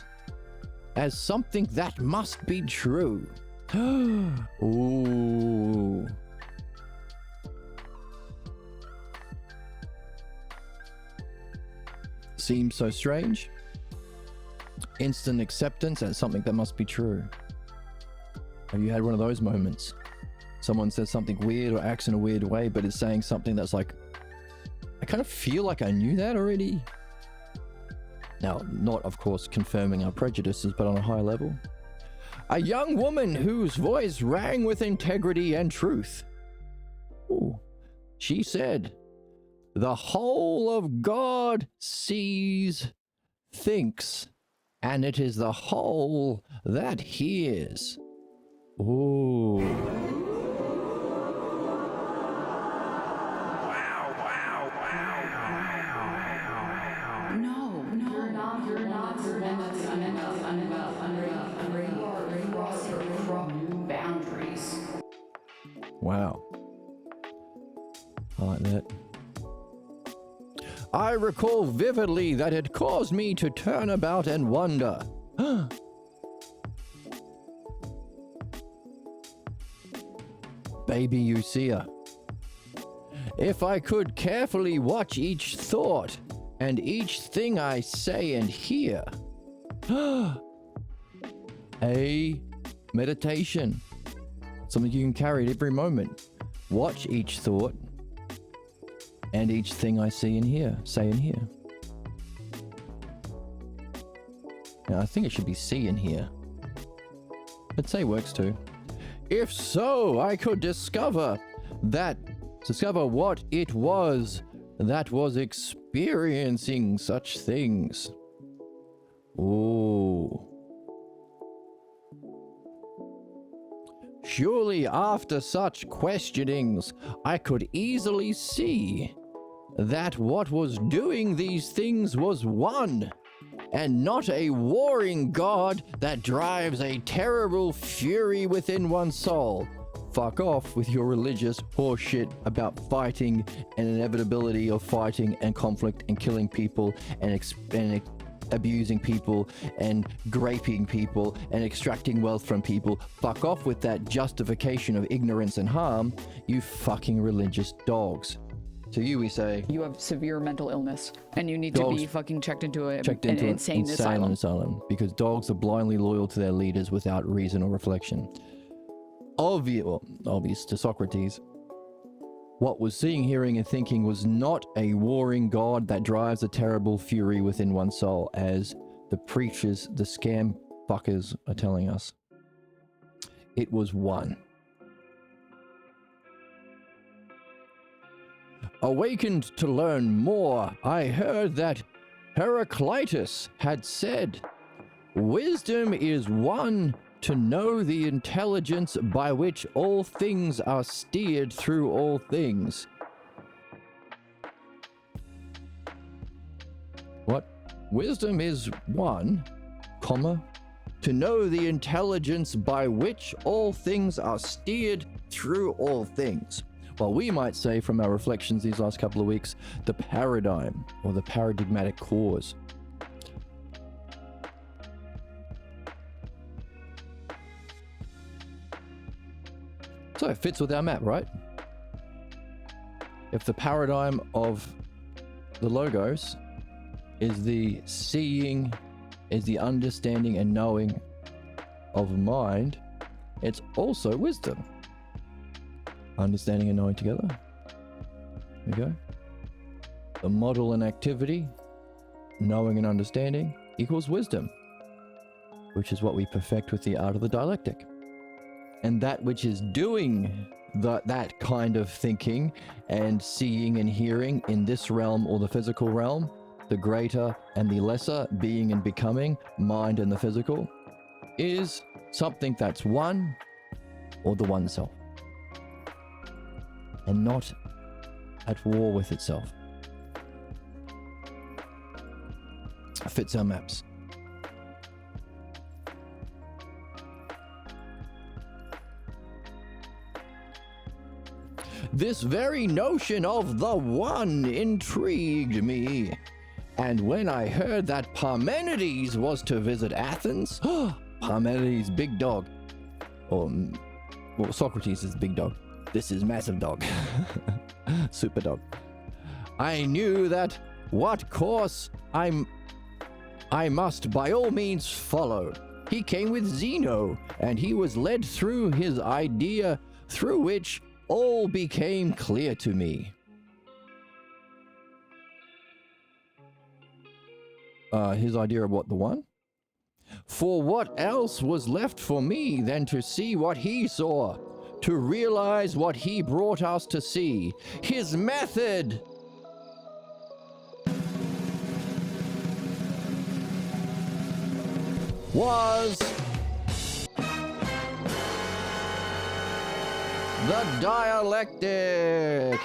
as something that must be true. Ooh. Seems so strange. Instant acceptance as something that must be true. Have you had one of those moments? Someone says something weird or acts in a weird way, but is saying something that's like, I kind of feel like I knew that already. Now, not, of course, confirming our prejudices, but on a high level. A young woman whose voice rang with integrity and truth. Ooh. She said, "The whole of God sees, thinks, and it is the whole that hears." Ooh. Wow. I like that. I recall vividly that it caused me to turn about and wonder. Baby Usia. If I could carefully watch each thought and each thing I say and hear. A meditation. Something you can carry at every moment. Watch each thought and each thing I see and hear, say and hear. Now, I think it should be see and hear. But say works too. If so, I could discover what it was that was experiencing such things. Ooh. Surely after such questionings, I could easily see that what was doing these things was one and not a warring God that drives a terrible fury within one's soul. Fuck off with your religious horseshit about fighting and inevitability of fighting and conflict and killing people and abusing people and graping people and extracting wealth from people. Fuck off with that justification of ignorance and harm, you fucking religious dogs. To you we say, You have severe mental illness, and you need to Dogs be fucking checked into an an insane asylum. because dogs are blindly loyal to their leaders without reason or reflection. Obvious to Socrates. What was seeing, hearing, and thinking was not a warring God that drives a terrible fury within one's soul, as the preachers, the scam fuckers are telling us. It was one. Awakened to learn more, I heard that Heraclitus had said, "Wisdom is one to know the intelligence by which all things are steered through all things." What? Wisdom is one, comma, to know the intelligence by which all things are steered through all things. Well, we might say from our reflections these last couple of weeks, the paradigm or the paradigmatic cause. So it fits with our map, right? If the paradigm of the logos is the seeing, is the understanding and knowing of mind, it's also wisdom. Understanding and knowing together. There we go. The model and activity, knowing and understanding, equals wisdom, which is what we perfect with the art of the dialectic. And that which is doing that kind of thinking and seeing and hearing in this realm or the physical realm, the greater and the lesser, being and becoming, mind and the physical, is something that's one or the one self, and not at war with itself. Fits our maps. This very notion of the one intrigued me, and when I heard that Parmenides was to visit Athens, Parmenides, big dog, or well, Socrates is big dog. This is massive dog, super dog. I knew that what course I must by all means follow. He came with Zeno, and he was led through his idea, through which all became clear to me. His idea of what, the one? For what else was left for me than to see what he saw, to realize what he brought us to see, his method. Was the dialectic.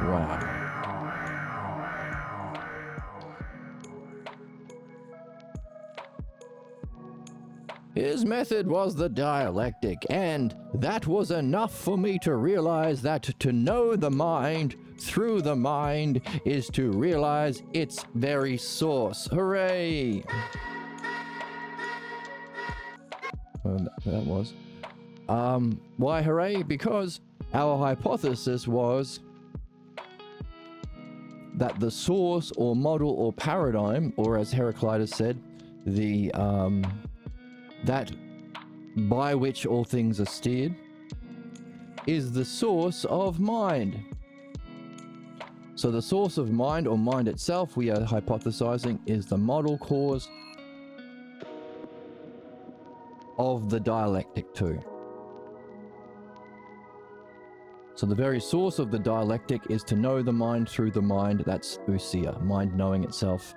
Wow. His method was the dialectic, and that was enough for me to realize that to know the mind through the mind is to realize its very source. Hooray! Well, that was. Why hooray? Because our hypothesis was that the source or model or paradigm, or as Heraclitus said, the that by which all things are steered, is the source of mind. So the source of mind, or mind itself, we are hypothesizing, is the model cause of the dialectic too. So the very source of the dialectic is to know the mind through the mind. That's ousia, mind knowing itself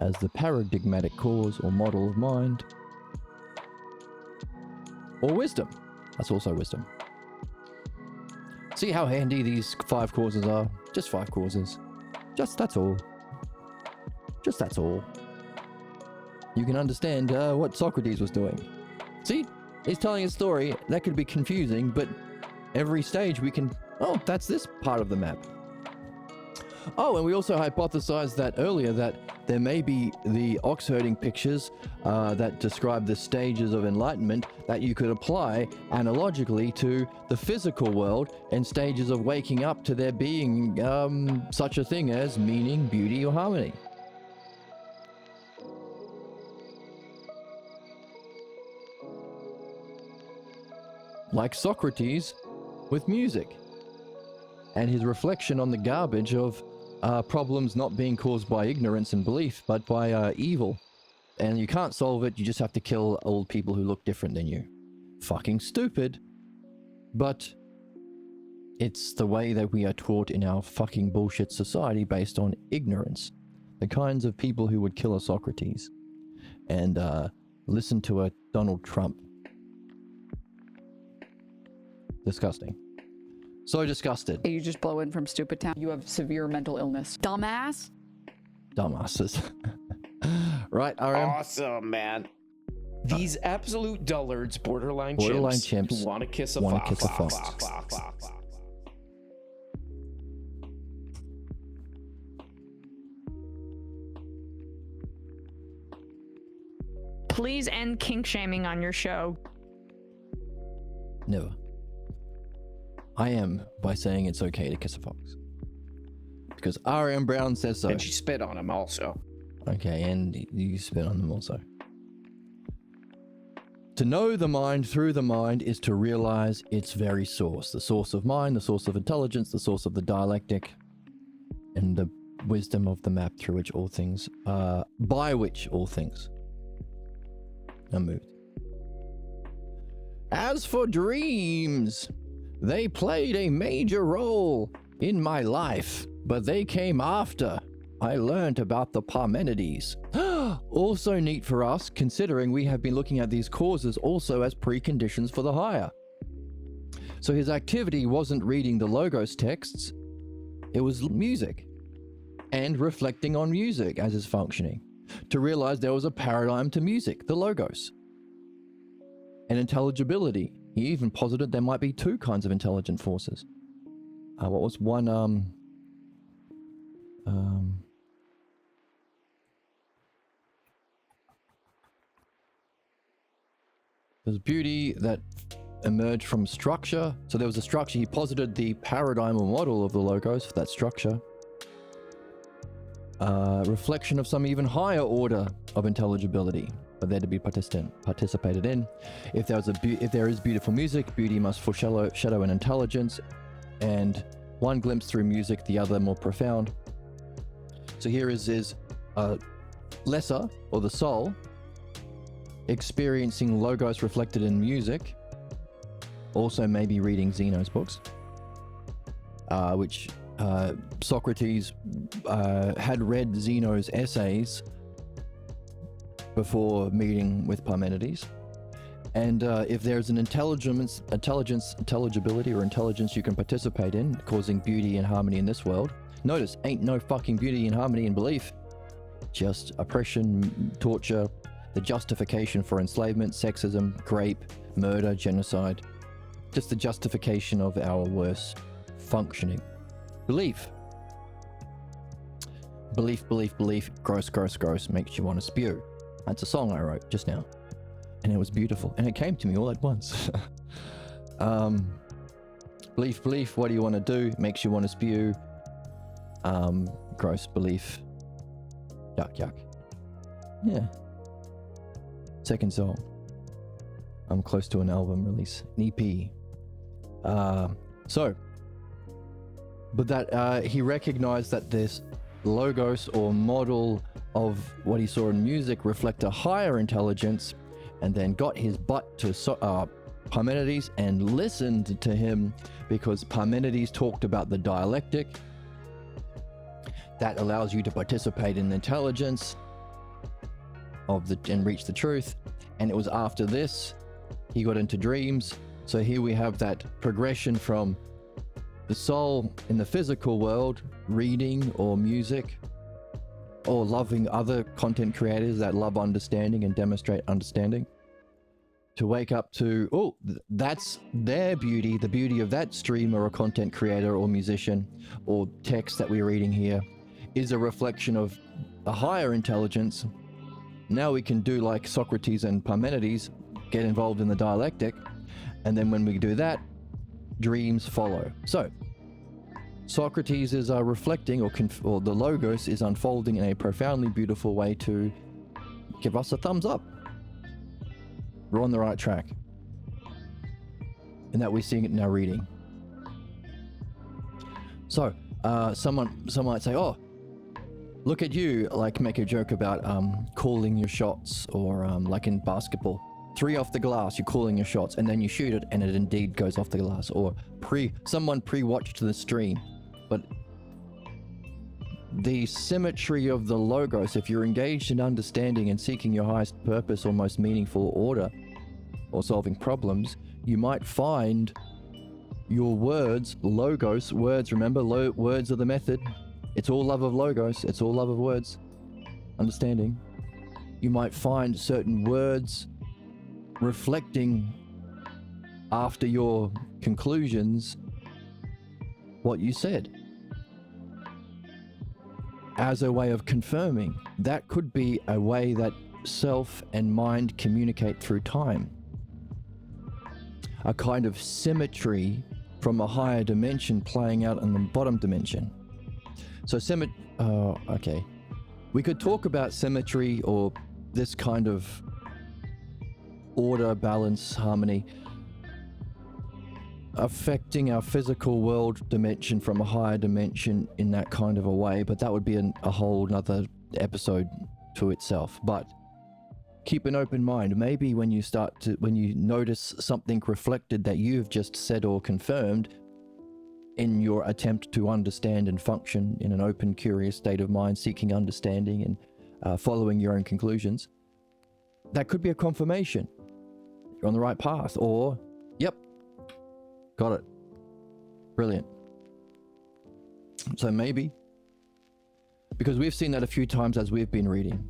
as the paradigmatic cause or model of mind. Or wisdom. That's also wisdom. See how handy these 5 causes are? Just 5 causes. Just that's all. Just that's all. You can understand what Socrates was doing. See? He's telling a story that could be confusing, but every stage we can... Oh, that's this part of the map. Oh, and we also hypothesized that earlier that there may be the ox herding pictures that describe the stages of enlightenment that you could apply analogically to the physical world and stages of waking up to there being such a thing as meaning, beauty, or harmony. Like Socrates with music and his reflection on the garbage of problems not being caused by ignorance and belief, but by evil. And you can't solve it, you just have to kill old people who look different than you. Fucking stupid. But it's the way that we are taught in our fucking bullshit society based on ignorance. The kinds of people who would kill a Socrates and listen to a Donald Trump. Disgusting. So disgusted. You just blow in from stupid town. You have severe mental illness. Dumbass. Dumbasses. Right, RM? Awesome, man. These absolute dullards, borderline chimps who want to kiss a wanna fox. kiss a fox. Please end kink shaming on your show. Never. I am by saying it's okay to kiss a fox. Because RM Brown says so. And she spit on him also. Okay, and you spit on them also. To know the mind through the mind is to realize its very source. The source of mind, the source of intelligence, the source of the dialectic, and the wisdom of the map through which all things, by which all things are moved. As for dreams, they played a major role in my life, but they came after I learned about the Parmenides. Also neat for us, considering we have been looking at these causes also as preconditions for the higher. So his activity wasn't reading the Logos texts, it was music, and reflecting on music as his functioning, to realize there was a paradigm to music, the Logos. And intelligibility. He even posited there might be 2 kinds of intelligent forces. What was one? There's beauty that emerged from structure. So there was a structure. He posited the paradigm or model of the Logos for that structure. Reflection of some even higher order of intelligibility, but there to be participated in. If there is beautiful music, beauty must foreshadow an intelligence, and one glimpse through music, the other more profound. So here is lesser, or the soul, experiencing Logos reflected in music. Also maybe reading Zeno's books, which Socrates had read Zeno's essays before meeting with Parmenides. And if there's an intelligibility or intelligence you can participate in, causing beauty and harmony in this world. Notice, ain't no fucking beauty and harmony in belief. Just oppression, torture, the justification for enslavement, sexism, rape, murder, genocide. Just the justification of our worst functioning. Belief. Belief, gross, makes you want to spew. That's a song I wrote just now. And it was beautiful. And it came to me all at once. Belief, what do you want to do? Makes you want to spew. Gross belief. Yuck. Yeah. Second song. I'm close to an album release. An EP. But that he recognized that this Logos or model of what he saw in music reflect a higher intelligence, and then got his butt to Parmenides and listened to him, because Parmenides talked about the dialectic that allows you to participate in the intelligence of and reach the truth. And it was after this he got into dreams. So here we have that progression from The soul in the physical world, reading or music, or loving other content creators that love understanding and demonstrate understanding. To wake up to, oh, that's their beauty, the beauty of that streamer or content creator or musician or text that we're reading here is a reflection of a higher intelligence. Now we can do like Socrates and Parmenides, get involved in the dialectic, and then when we do that, dreams follow. So Socrates is reflecting, or the logos is unfolding in a profoundly beautiful way to give us a thumbs up. We're on the right track, and that we're seeing it in our reading. So someone might say, oh, look at you, like make a joke about calling your shots, or like in basketball, 3 off the glass, you're calling your shots, and then you shoot it and it indeed goes off the glass. Or someone pre-watched the stream. But the symmetry of the logos, if you're engaged in understanding and seeking your highest purpose or most meaningful order, or solving problems, you might find your words, logos, words, remember, words are the method. It's all love of logos, it's all love of words, understanding. You might find certain words reflecting after your conclusions what you said, as a way of confirming. That could be a way that self and mind communicate through time. A kind of symmetry from a higher dimension playing out in the bottom dimension. So okay. We could talk about symmetry or this kind of order, balance, harmony affecting our physical world dimension from a higher dimension in that kind of a way, but that would be a whole nother episode to itself. But keep an open mind. Maybe when you notice something reflected that you've just said or confirmed in your attempt to understand and function in an open, curious state of mind, seeking understanding and following your own conclusions, that could be a confirmation you're on the right path. Or, yep, got it, brilliant. So maybe, because we've seen that a few times as we've been reading,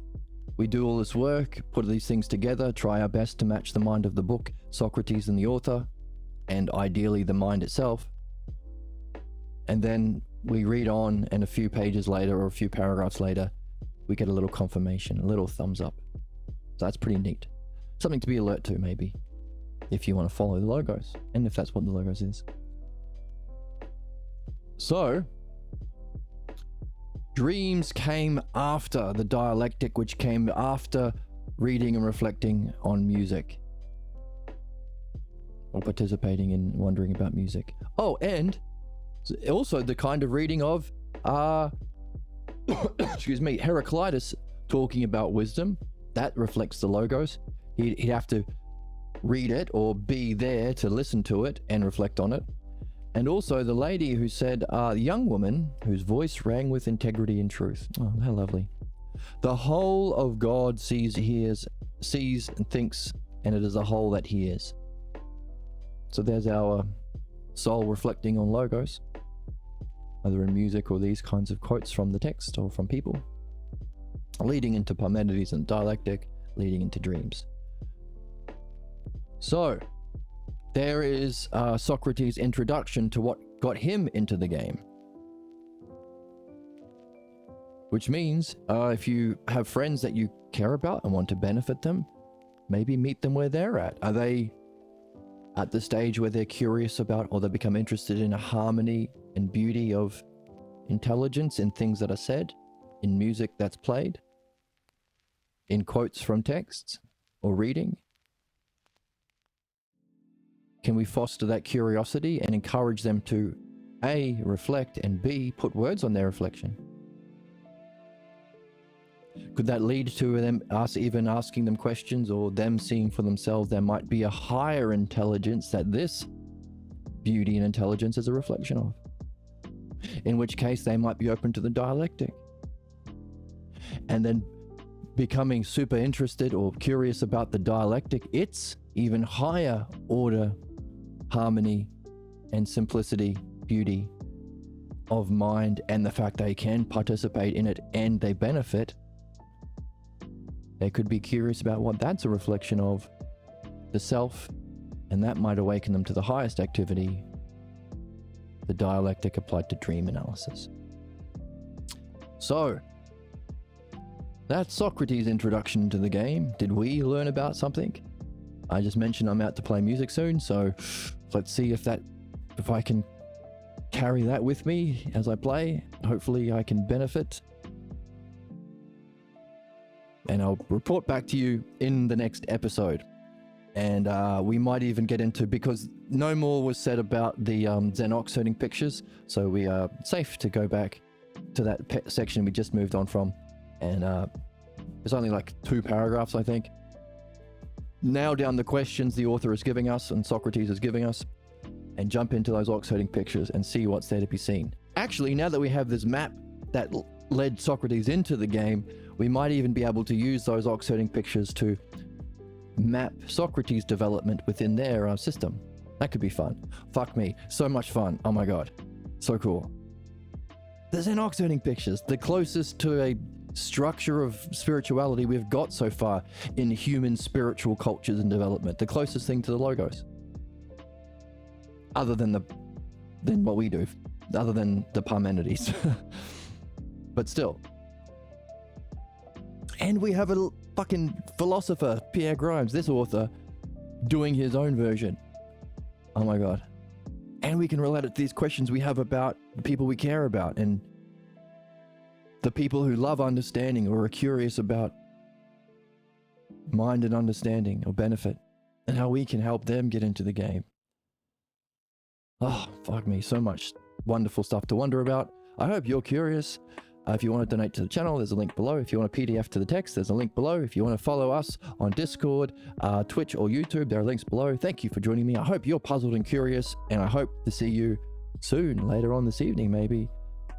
we do all this work, put these things together, try our best to match the mind of the book, Socrates and the author, and ideally the mind itself. And then we read on, and a few pages later or a few paragraphs later, we get a little confirmation, a little thumbs up. So that's pretty neat. Something to be alert to, maybe, if you want to follow the logos, and if that's what the logos is. So, dreams came after the dialectic, which came after reading and reflecting on music, or participating in wondering about music. Oh, and also the kind of reading of excuse me, Heraclitus talking about wisdom, that reflects the logos. He'd have to read it or be there to listen to it and reflect on it. And also the lady who said, the young woman whose voice rang with integrity and truth. Oh, how lovely. The whole of God sees and thinks, and it is a whole that he is. So there's our soul reflecting on logos, either in music or these kinds of quotes from the text or from people, leading into Parmenides and dialectic, leading into dreams. So there is Socrates' introduction to what got him into the game. Which means if you have friends that you care about and want to benefit them, maybe meet them where they're at. Are they at the stage where they're curious about, or they become interested in a harmony and beauty of intelligence in things that are said, in music that's played, in quotes from texts or reading? Can we foster that curiosity and encourage them to A, reflect, and B, put words on their reflection? Could that lead to them, us even asking them questions, or them seeing for themselves there might be a higher intelligence that this beauty and intelligence is a reflection of? In which case they might be open to the dialectic. And then becoming super interested or curious about the dialectic, its even higher order, harmony, and simplicity beauty of mind and the fact they can participate in it and they benefit, they could be curious about what that's a reflection of, the self, and that might awaken them to the highest activity, the dialectic applied to dream analysis. So, that's Socrates' introduction to the game. Did we learn about something? I just mentioned I'm out to play music soon, so let's see if I can carry that with me as I play. Hopefully I can benefit. And I'll report back to you in the next episode. And we might even get into, because no more was said about the Zen oxiding pictures, so we are safe to go back to that section we just moved on from. And there's only like 2 paragraphs, I think. Nail down the questions the author is giving us and Socrates is giving us, and jump into those oxiding pictures and see what's there to be seen. Actually, now that we have this map that led Socrates into the game, we might even be able to use those oxiding pictures to map Socrates' development within their system. That could be fun. Fuck me. So much fun. Oh my god. So cool. The Zen oxiding pictures, the closest to a structure of spirituality we've got so far in human spiritual cultures and development. The closest thing to the logos. Other than what we do. Other than the Parmenides. But still. And we have a fucking philosopher, Pierre Grimes, this author, doing his own version. Oh my god. And we can relate it to these questions we have about the people we care about and the people who love understanding or are curious about mind and understanding or benefit, and how we can help them get into the game. Oh, fuck me. So much wonderful stuff to wonder about. I hope you're curious. If you want to donate to the channel, there's a link below. If you want a PDF to the text, there's a link below. If you want to follow us on Discord, Twitch, or YouTube, there are links below. Thank you for joining me. I hope you're puzzled and curious, and I hope to see you soon, later on this evening maybe,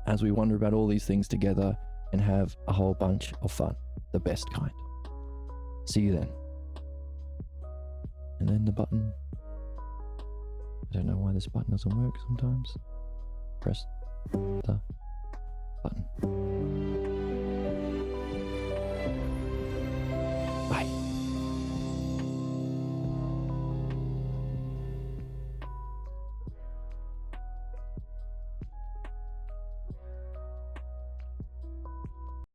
as we wonder about all these things together and have a whole bunch of fun. The best kind. See you then. And then the button. I don't know why this button doesn't work sometimes. Press the button.